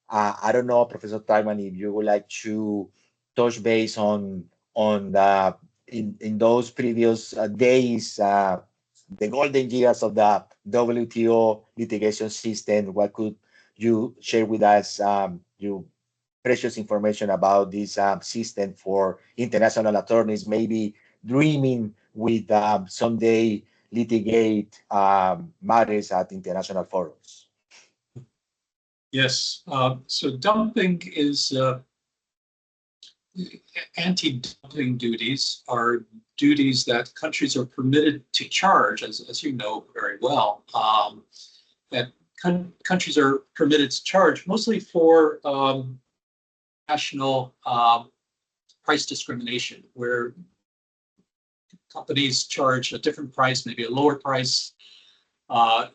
I don't know, Professor Tragman, if you would like to touch base on the in those previous days, the golden years of the WTO litigation system. What could you share with us your precious information about this system for international attorneys, maybe dreaming with someday litigate matters at international forums? Yes, so dumping is anti-dumping duties are duties that countries are permitted to charge, as you know very well, that countries are permitted to charge mostly for national price discrimination, where companies charge a different price, maybe a lower price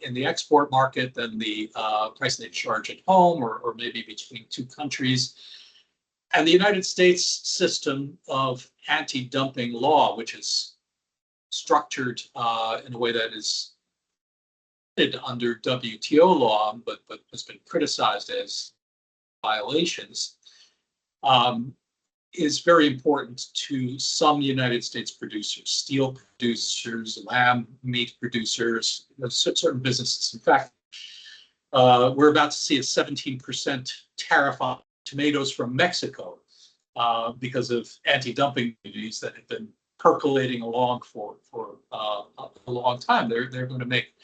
in the export market than the price they charge at home, or maybe between two countries. And the United States system of anti-dumping law, which is structured in a way that is under WTO law, but has been criticized as violations, is very important to some United States producers, steel producers, lamb meat producers, certain businesses. In fact, we're about to see a 17% tariff on tomatoes from Mexico because of anti-dumping duties that have been percolating along for a long time. They're going to make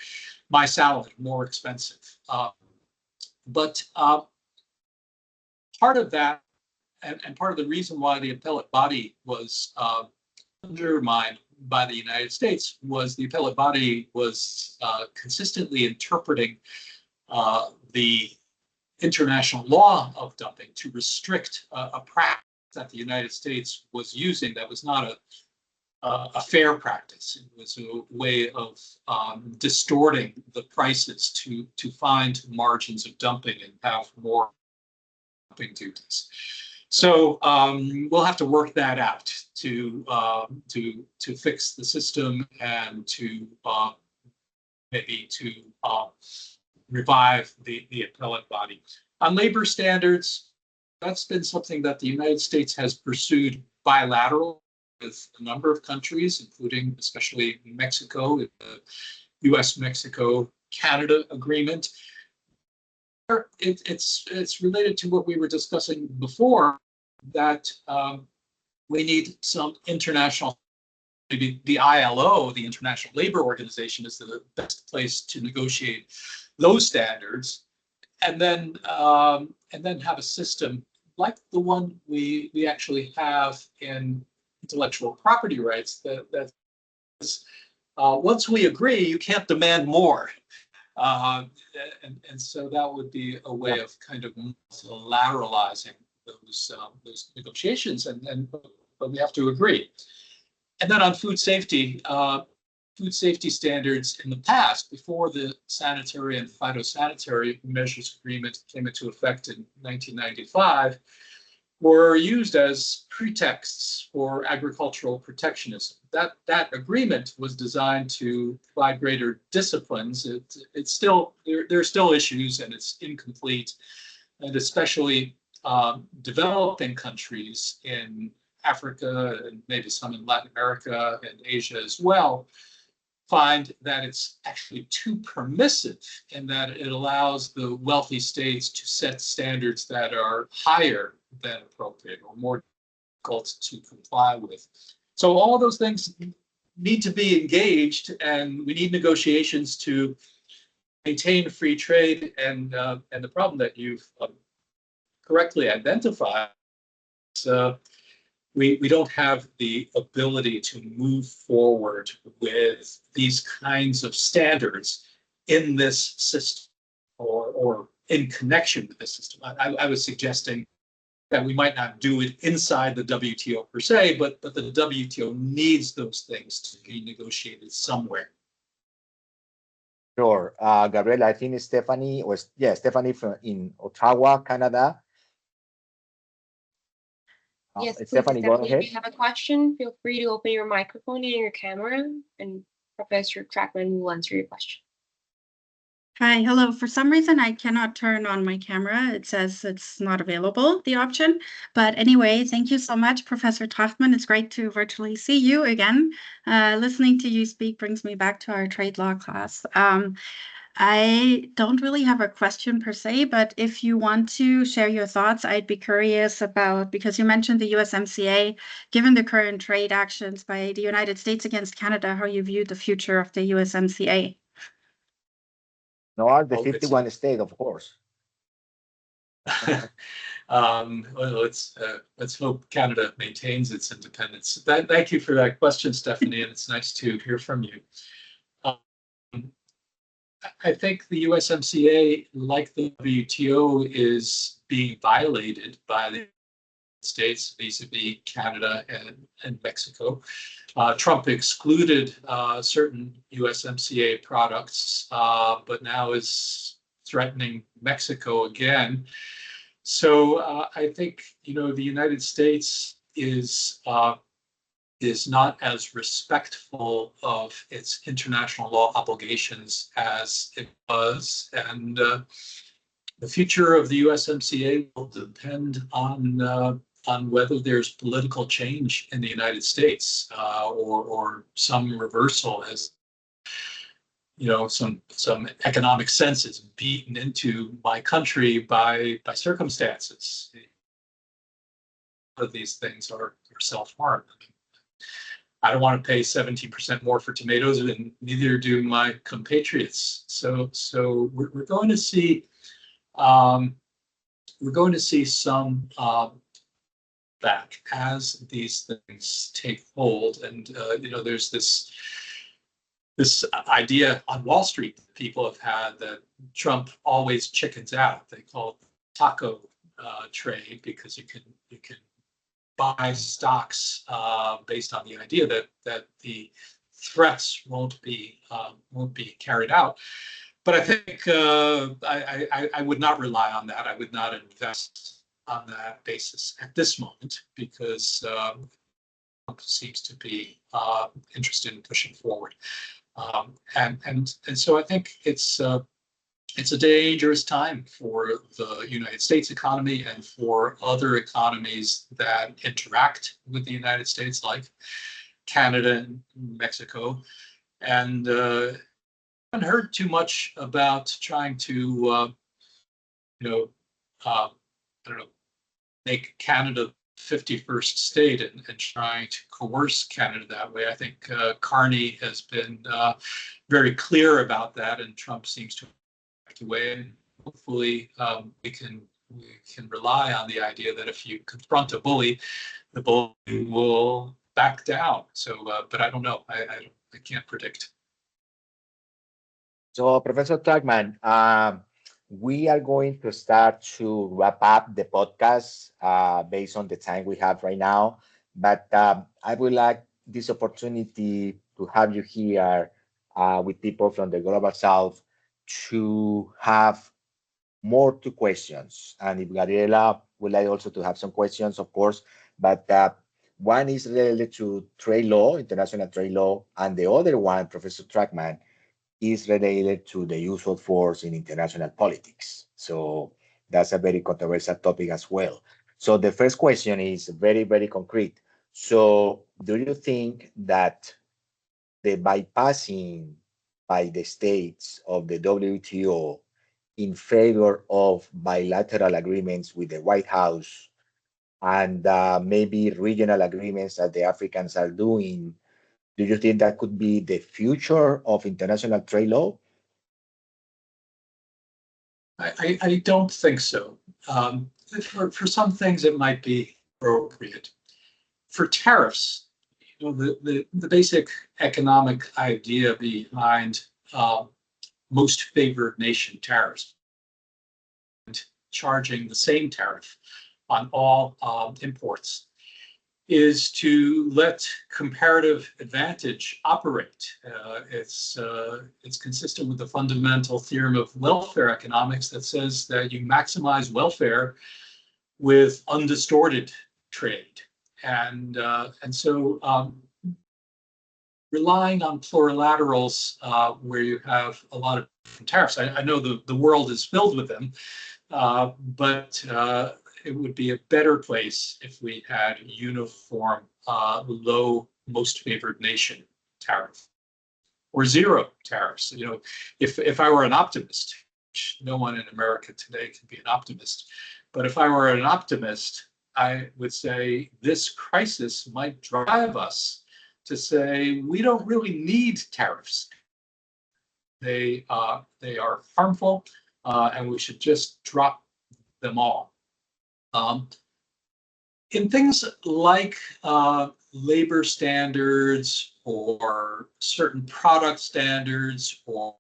my salad more expensive. But part of that, and part of the reason why the appellate body was undermined by the United States was the appellate body was consistently interpreting the international law of dumping to restrict a practice that the United States was using that was not a fair practice. It was a way of distorting the prices to find margins of dumping and have more dumping duties. So we'll have to work that out to fix the system and to maybe to revive the appellate body. On labor standards, that's been something that the United States has pursued bilateral with a number of countries, including especially Mexico, the US-Mexico-Canada agreement. It's related to what we were discussing before, that we need some international, maybe the ILO, the International Labor Organization, is the best place to negotiate those standards, and then have a system like the one we actually have in intellectual property rights. That once we agree, you can't demand more. And so that would be a way of kind of multilateralizing those negotiations, but we have to agree. And then on food safety standards in the past, before the sanitary and phytosanitary measures agreement came into effect in 1995, were used as pretexts for agricultural protectionism. That agreement was designed to provide greater disciplines. It's still there are still issues, and it's incomplete, and especially developing countries in Africa and maybe some in Latin America and Asia as well find that it's actually too permissive, in that it allows the wealthy states to set standards that are higher than appropriate or more difficult to comply with. So all of those things need to be engaged, and we need negotiations to maintain free trade. And the problem that you've correctly identified is we don't have the ability to move forward with these kinds of standards in this system or in connection with this system. I was suggesting that we might not do it inside the WTO per se, but the WTO needs those things to be negotiated somewhere. Sure. Gabriela, I think Stephanie from in Ottawa, Canada. Yes, please, Stephanie, go ahead. if you have a question, feel free to open your microphone and your camera, and Professor Trackman will answer your question. Hi, hello. For some reason, I cannot turn on my camera. It says it's not available, the option. But anyway, thank you so much, Professor Trachtman. It's great to virtually see you again. Listening to you speak brings me back to our trade law class. I don't really have a question per se, but if you want to share your thoughts, I'd be curious about, because you mentioned the USMCA, given the current trade actions by the United States against Canada, how you view the future of the USMCA. No, the 51 state, of course. Well, let's hope Canada maintains its independence. Thank you for that question, Stephanie, and it's nice to hear from you. I think the USMCA, like the WTO, is being violated by the United States vis-a-vis Canada and Mexico. Trump excluded certain USMCA products, but now is threatening Mexico again. So I think, the United States is not as respectful of its international law obligations as it was. And the future of the USMCA will depend on whether there's political change in the United States or some reversal, as some economic sense is beaten into my country by circumstances. None of these things are self-harm. I don't want to pay 17% more for tomatoes, and neither do my compatriots. So we're going to see some back as these things take hold. And there's this idea on Wall Street that people have had that Trump always chickens out. They call it taco trade, because you can buy stocks based on the idea that the threats won't be carried out. But I think I would not rely on that. I would not invest on that basis at this moment, because Trump seems to be interested in pushing forward. And so I think it's a dangerous time for the United States economy and for other economies that interact with the United States, like Canada and Mexico. And I haven't heard too much about trying to, make Canada 51st state and trying to coerce Canada that way. I think Carney has been very clear about that, and Trump seems to back away. And hopefully, we can rely on the idea that if you confront a bully, the bully will back down. So, but I don't know. I can't predict. So, Professor Trachman, we are going to start to wrap up the podcast based on the time we have right now. But I would like this opportunity to have you here with people from the Global South to have more two questions. And if Gabriela would like also to have some questions, of course, but one is related to trade law, international trade law, and the other one, Professor Trachman, is related to the use of force in international politics. So that's a very controversial topic as well. So the first question is very, very concrete. So do you think that the bypassing by the states of the WTO in favor of bilateral agreements with the White House and maybe regional agreements that the Africans are doing, do you think that could be the future of international trade law? I don't think so. For some things, it might be appropriate. For tariffs, the basic economic idea behind most favored nation tariffs, and charging the same tariff on all imports, is to let comparative advantage operate. It's consistent with the fundamental theorem of welfare economics that says that you maximize welfare with undistorted trade. And so relying on plurilaterals where you have a lot of different tariffs, I know the world is filled with them, but it would be a better place if we had uniform, low, most favored nation tariff, or zero tariffs. If I were an optimist, which no one in America today can be an optimist, but if I were an optimist, I would say this crisis might drive us to say we don't really need tariffs. They are harmful, and we should just drop them all. In things like labor standards or certain product standards or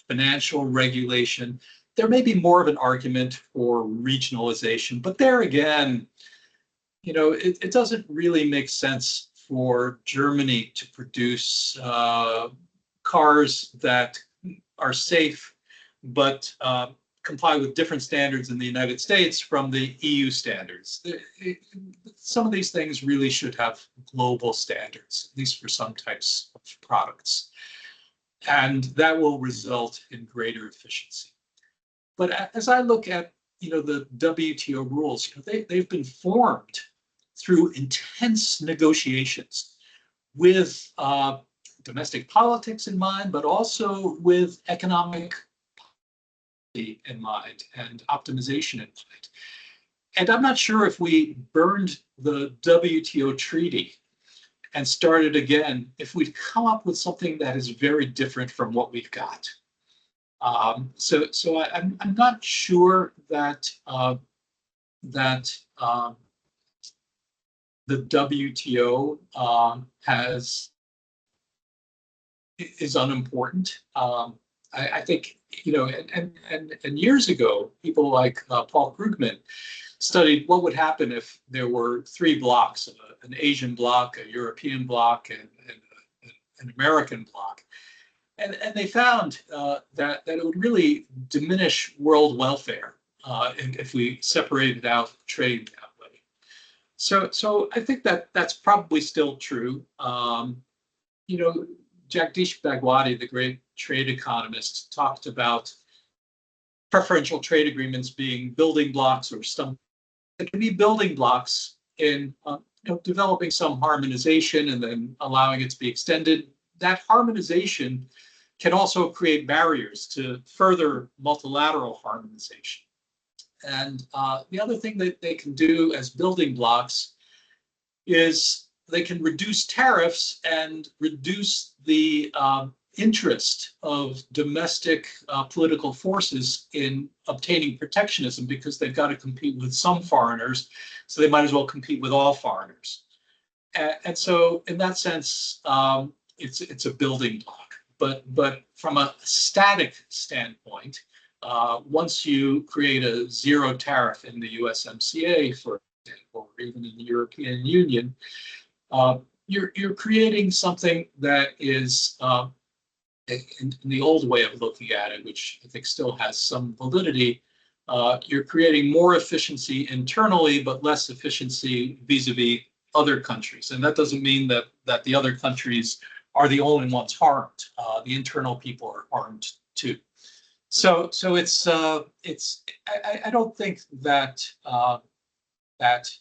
financial regulation, there may be more of an argument for regionalization. But there again, it doesn't really make sense for Germany to produce cars that are safe, but comply with different standards in the United States from the EU standards. Some of these things really should have global standards, at least for some types of products. And that will result in greater efficiency. But as I look at the WTO rules, they've been formed through intense negotiations with domestic politics in mind, but also with economic in mind and optimization in mind. And I'm not sure if we burned the WTO treaty and started again, if we'd come up with something that is very different from what we've got. So I'm not sure that the WTO is unimportant. I think, and years ago, people like Paul Krugman studied what would happen if there were three blocks, an Asian bloc, a European bloc, and an American bloc. And they found that it would really diminish world welfare if we separated out trade that way. So I think that's probably still true. Jagdish Bhagwati, the great trade economist, talked about preferential trade agreements being building blocks or some. It can be building blocks in developing some harmonization and then allowing it to be extended. That harmonization can also create barriers to further multilateral harmonization. And the other thing that they can do as building blocks is they can reduce tariffs and reduce the interest of domestic political forces in obtaining protectionism, because they've got to compete with some foreigners, so they might as well compete with all foreigners. And so in that sense, it's a building block. But from a static standpoint, once you create a zero tariff in the USMCA, for example, or even in the European Union, you're creating something that is, in the old way of looking at it, which I think still has some validity, you're creating more efficiency internally, but less efficiency vis-a-vis other countries. And that doesn't mean that the other countries are the only ones harmed. The internal people are harmed too. So it's I don't think that that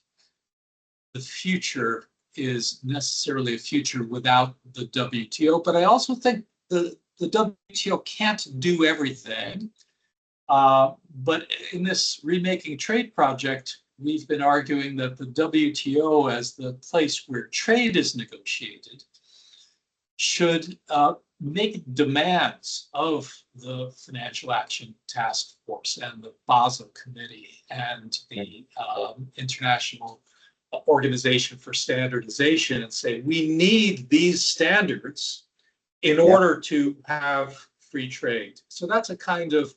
the future is necessarily a future without the WTO, but I also think the WTO can't do everything. But in this Remaking Trade project, we've been arguing that the WTO, as the place where trade is negotiated, should make demands of the Financial Action Task Force and the Basel Committee and the International Organization for Standardization, and say, we need these standards in order to have free trade. So that's a kind of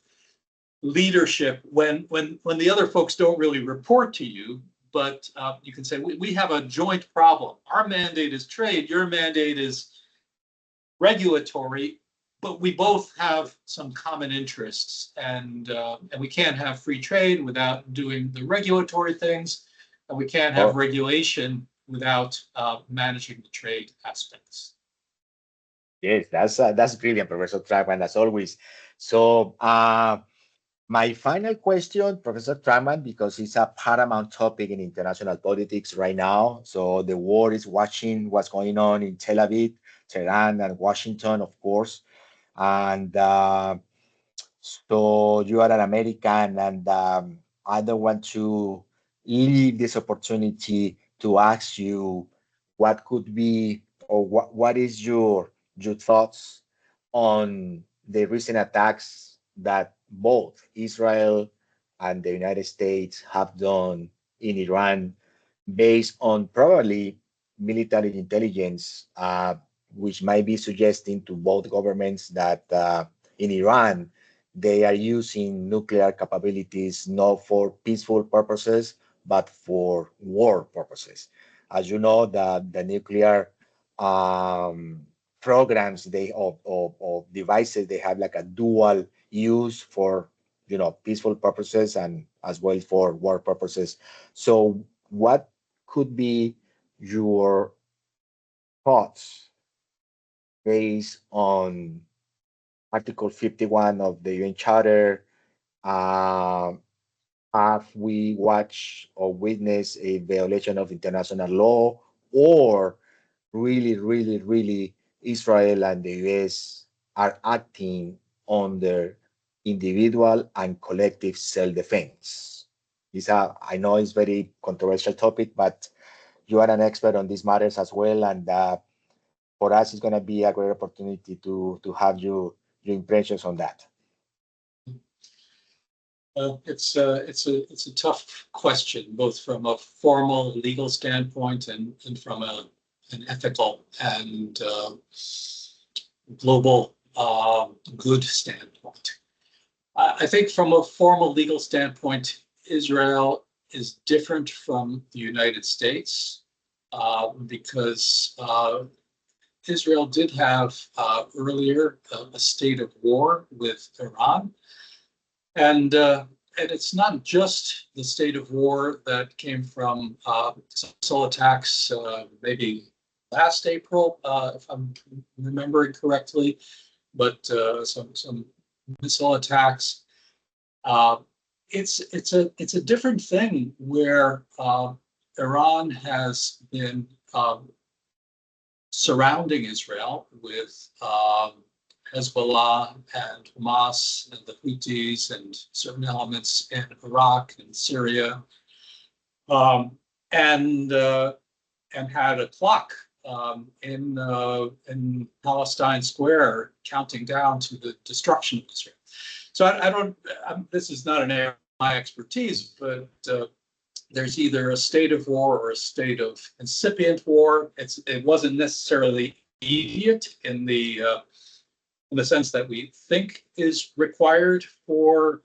leadership when the other folks don't really report to you, but you can say, we have a joint problem. Our mandate is trade, your mandate is regulatory, but we both have some common interests, and we can't have free trade without doing the regulatory things, and we can't have regulation without managing the trade aspects. Yes, that's brilliant, Professor Tragman, as always. So my final question, Professor Tragman, because it's a paramount topic in international politics right now. So the world is watching what's going on in Tel Aviv, Tehran, and Washington, of course. And so you are an American, and I don't want to leave this opportunity to ask you what could be, or what is your thoughts on the recent attacks that both Israel and the United States have done in Iran, based on probably military intelligence, which might be suggesting to both governments that in Iran, they are using nuclear capabilities not for peaceful purposes, but for war purposes. As you know, the nuclear programs of devices, they have like a dual use for peaceful purposes and as well for war purposes. So what could be your thoughts based on Article 51 of the UN Charter? Have we watched or witnessed a violation of international law, or really Israel and the US are acting on their individual and collective self-defense? I know it's a very controversial topic, but you are an expert on these matters as well, and for us, it's going to be a great opportunity to have your impressions on that. It's a tough question, both from a formal legal standpoint and from an ethical and global good standpoint. I think from a formal legal standpoint, Israel is different from the United States because Israel did have earlier a state of war with Iran. And it's not just the state of war that came from missile attacks, maybe last April, if I'm remembering correctly, but some missile attacks. It's a different thing where Iran has been surrounding Israel with Hezbollah and Hamas and the Houthis and certain elements in Iraq and Syria, and had a clock in Palestine Square counting down to the destruction of Israel. So this is not an area of my expertise, but there's either a state of war or a state of incipient war. It wasn't necessarily immediate in the sense that we think is required for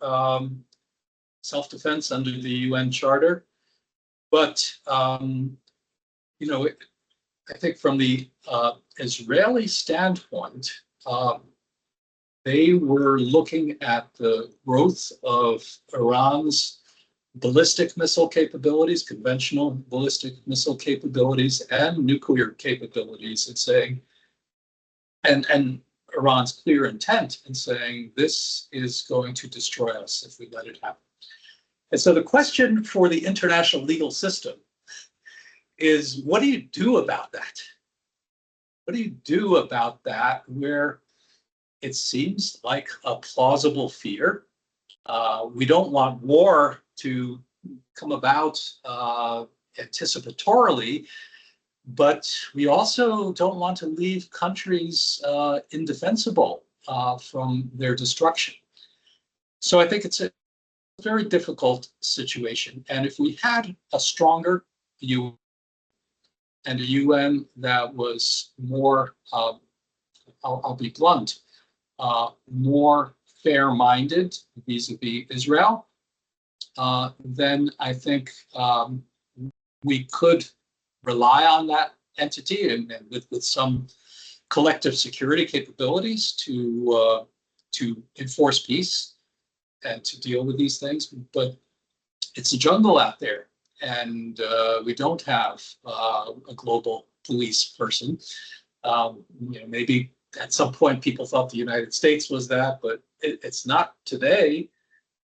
self-defense under the UN Charter. But, you know, I think from the Israeli standpoint, they were looking at the growth of Iran's ballistic missile capabilities, conventional ballistic missile capabilities, and nuclear capabilities, and saying, and Iran's clear intent in saying this is going to destroy us if we let it happen. And so the question for the international legal system is, what do you do about that? What do you do about that where it seems like a plausible fear? We don't want war to come about anticipatorily, but we also don't want to leave countries indefensible from their destruction. So I think it's a very difficult situation. And if we had a stronger UN and a UN that was more, I'll be blunt, more fair-minded vis-a-vis Israel, then I think we could rely on that entity and with some collective security capabilities to enforce peace and to deal with these things. But it's a jungle out there, and we don't have a global police person. You know, maybe at some point people thought the United States was that, but it's not today.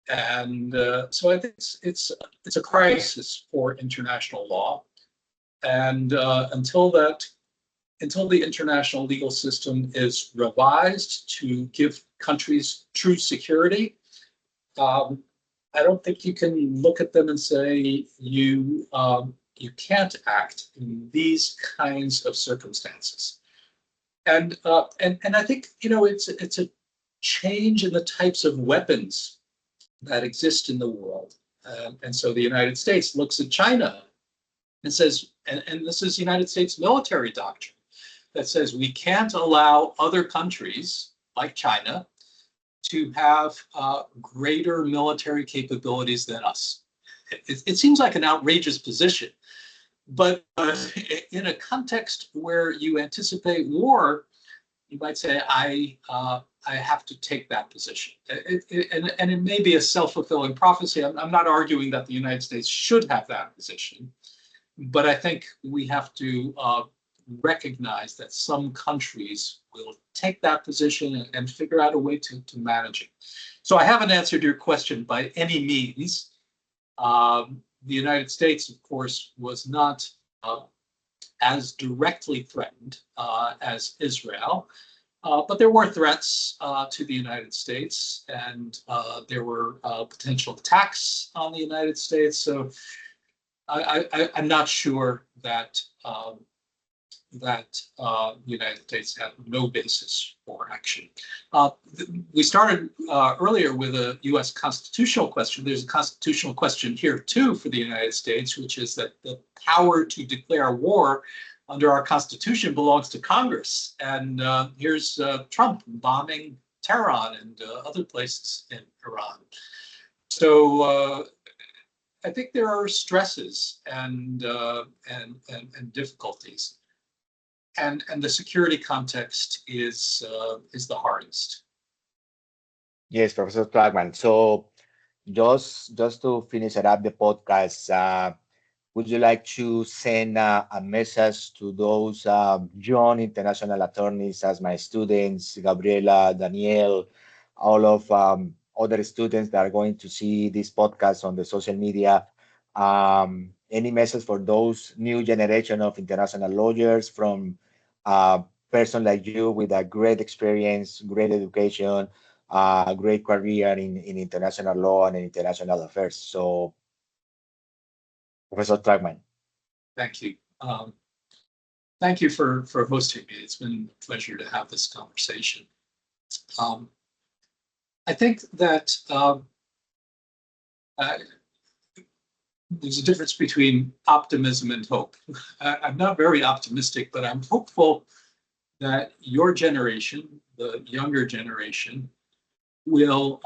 And so I think it's a crisis for international law. And until the international legal system is revised to give countries true security, I don't think you can look at them and say you can't act in these kinds of circumstances. And I think, you know, it's a change in the types of weapons that exist in the world. And so the United States looks at China and says, and this is United States military doctrine, that says we can't allow other countries like China to have greater military capabilities than us. It seems like an outrageous position, but in a context where you anticipate war, you might say, I have to take that position. And it may be a self-fulfilling prophecy. I'm not arguing that the United States should have that position, but I think we have to recognize that some countries will take that position and figure out a way to manage it. So I haven't answered your question by any means. The United States, of course, was not as directly threatened as Israel, but there were threats to the United States, and there were potential attacks on the United States. So I'm not sure that that the United States have no basis for action. We started earlier with a U.S. constitutional question. There's a constitutional question here too for the United States, which is that the power to declare war under our Constitution belongs to Congress. And here's Trump bombing Tehran and other places in Iran. So I think there are stresses and difficulties, and the security context is the hardest. Yes, Professor Tragman. So just to finish it up the podcast, would you like to send a message to those young international attorneys as my students, Gabriela, Daniel, all of other students that are going to see this podcast on the social media? Any message for those new generation of international lawyers from a person like you with a great experience, great education, great career in international law and international affairs? So, Professor Tragman. Thank you. Thank you for hosting me. It's been a pleasure to have this conversation. I think that there's a difference between optimism and hope. I'm not very optimistic, but I'm hopeful that your generation, the younger generation, will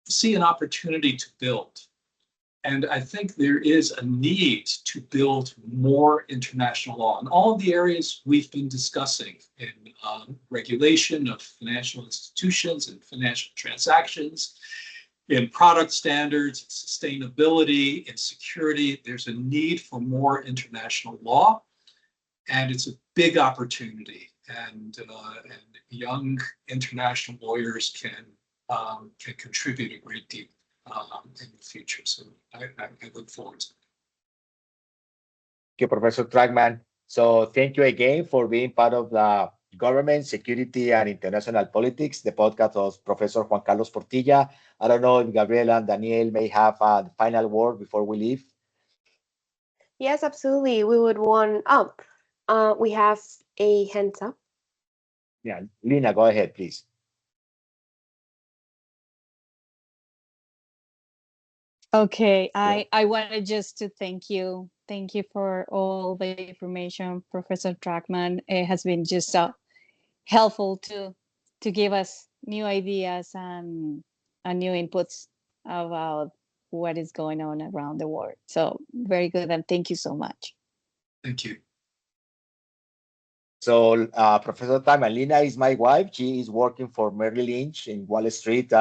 see an opportunity to build. And I think there is a need to build more international law in all of the areas we've been discussing, in regulation of financial institutions and financial transactions, in product standards, sustainability, in security. There's a need for more international law, and it's a big opportunity. And young international lawyers can contribute a great deal in the future. So I look forward to it. Thank you, Professor Tragman. So thank you again for being part of the Government, Security, and International Politics, the podcast of Professor Juan Carlos Portilla. I don't know if Gabriela and Daniel may have a final word before we leave. Yes, absolutely. We would want we have a hands up. Yeah, Lina, go ahead, please. Okay, I wanted just to thank you. Thank you for all the information, Professor Tragman. It has been just helpful to give us new ideas and new inputs about what is going on around the world. So very good, and thank you so much. Thank you. So Professor Tragman, Lina is my wife. She is working for Merrill Lynch in Wall Street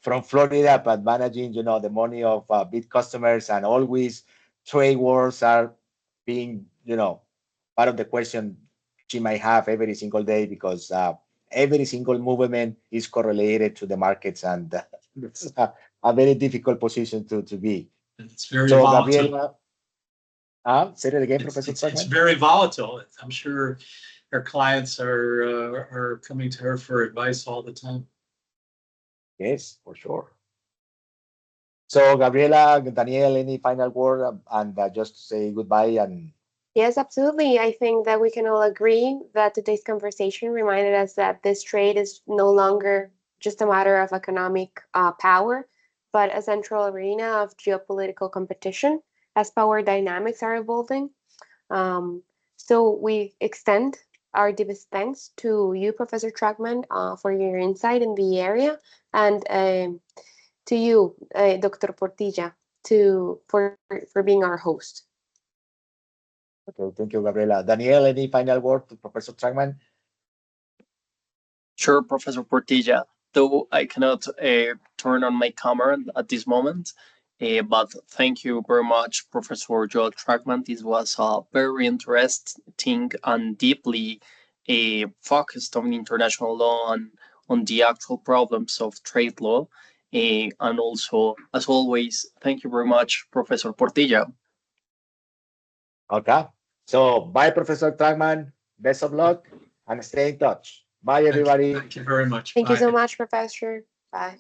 from Florida, but managing, the money of big customers, and always trade wars are being, part of the question she might have every single day, because every single movement is correlated to the markets, and it's a very difficult position to be. It's very So, volatile. Gabriela, say it again, Professor Tragman. It's very volatile. I'm sure her clients are coming to her for advice all the time. Yes, for sure. So, Gabriela, Daniel, any final word, and just to say goodbye? And Yes, absolutely. I think that we can all agree that today's conversation reminded us that this trade is no longer just a matter of economic power, but a central arena of geopolitical competition as power dynamics are evolving. So we extend our deepest thanks to you, Professor Tragman, for your insight in the area, and to you, Dr. Portilla, for being our host. okay, thank you, Gabriela. Daniel, any final word to Professor Tragman? Sure, Professor Portilla. Though I cannot turn on my camera at this moment, but thank you very much, Professor Joel Tragman. This was very interesting and deeply focused on international law and on the actual problems of trade law. And also, as always, thank you very much, Professor Portilla. Okay. So, bye, Professor Tragman. Best of luck, and stay in touch. Bye, everybody. Thank you very much. Thank Bye. you so much, Professor. Bye.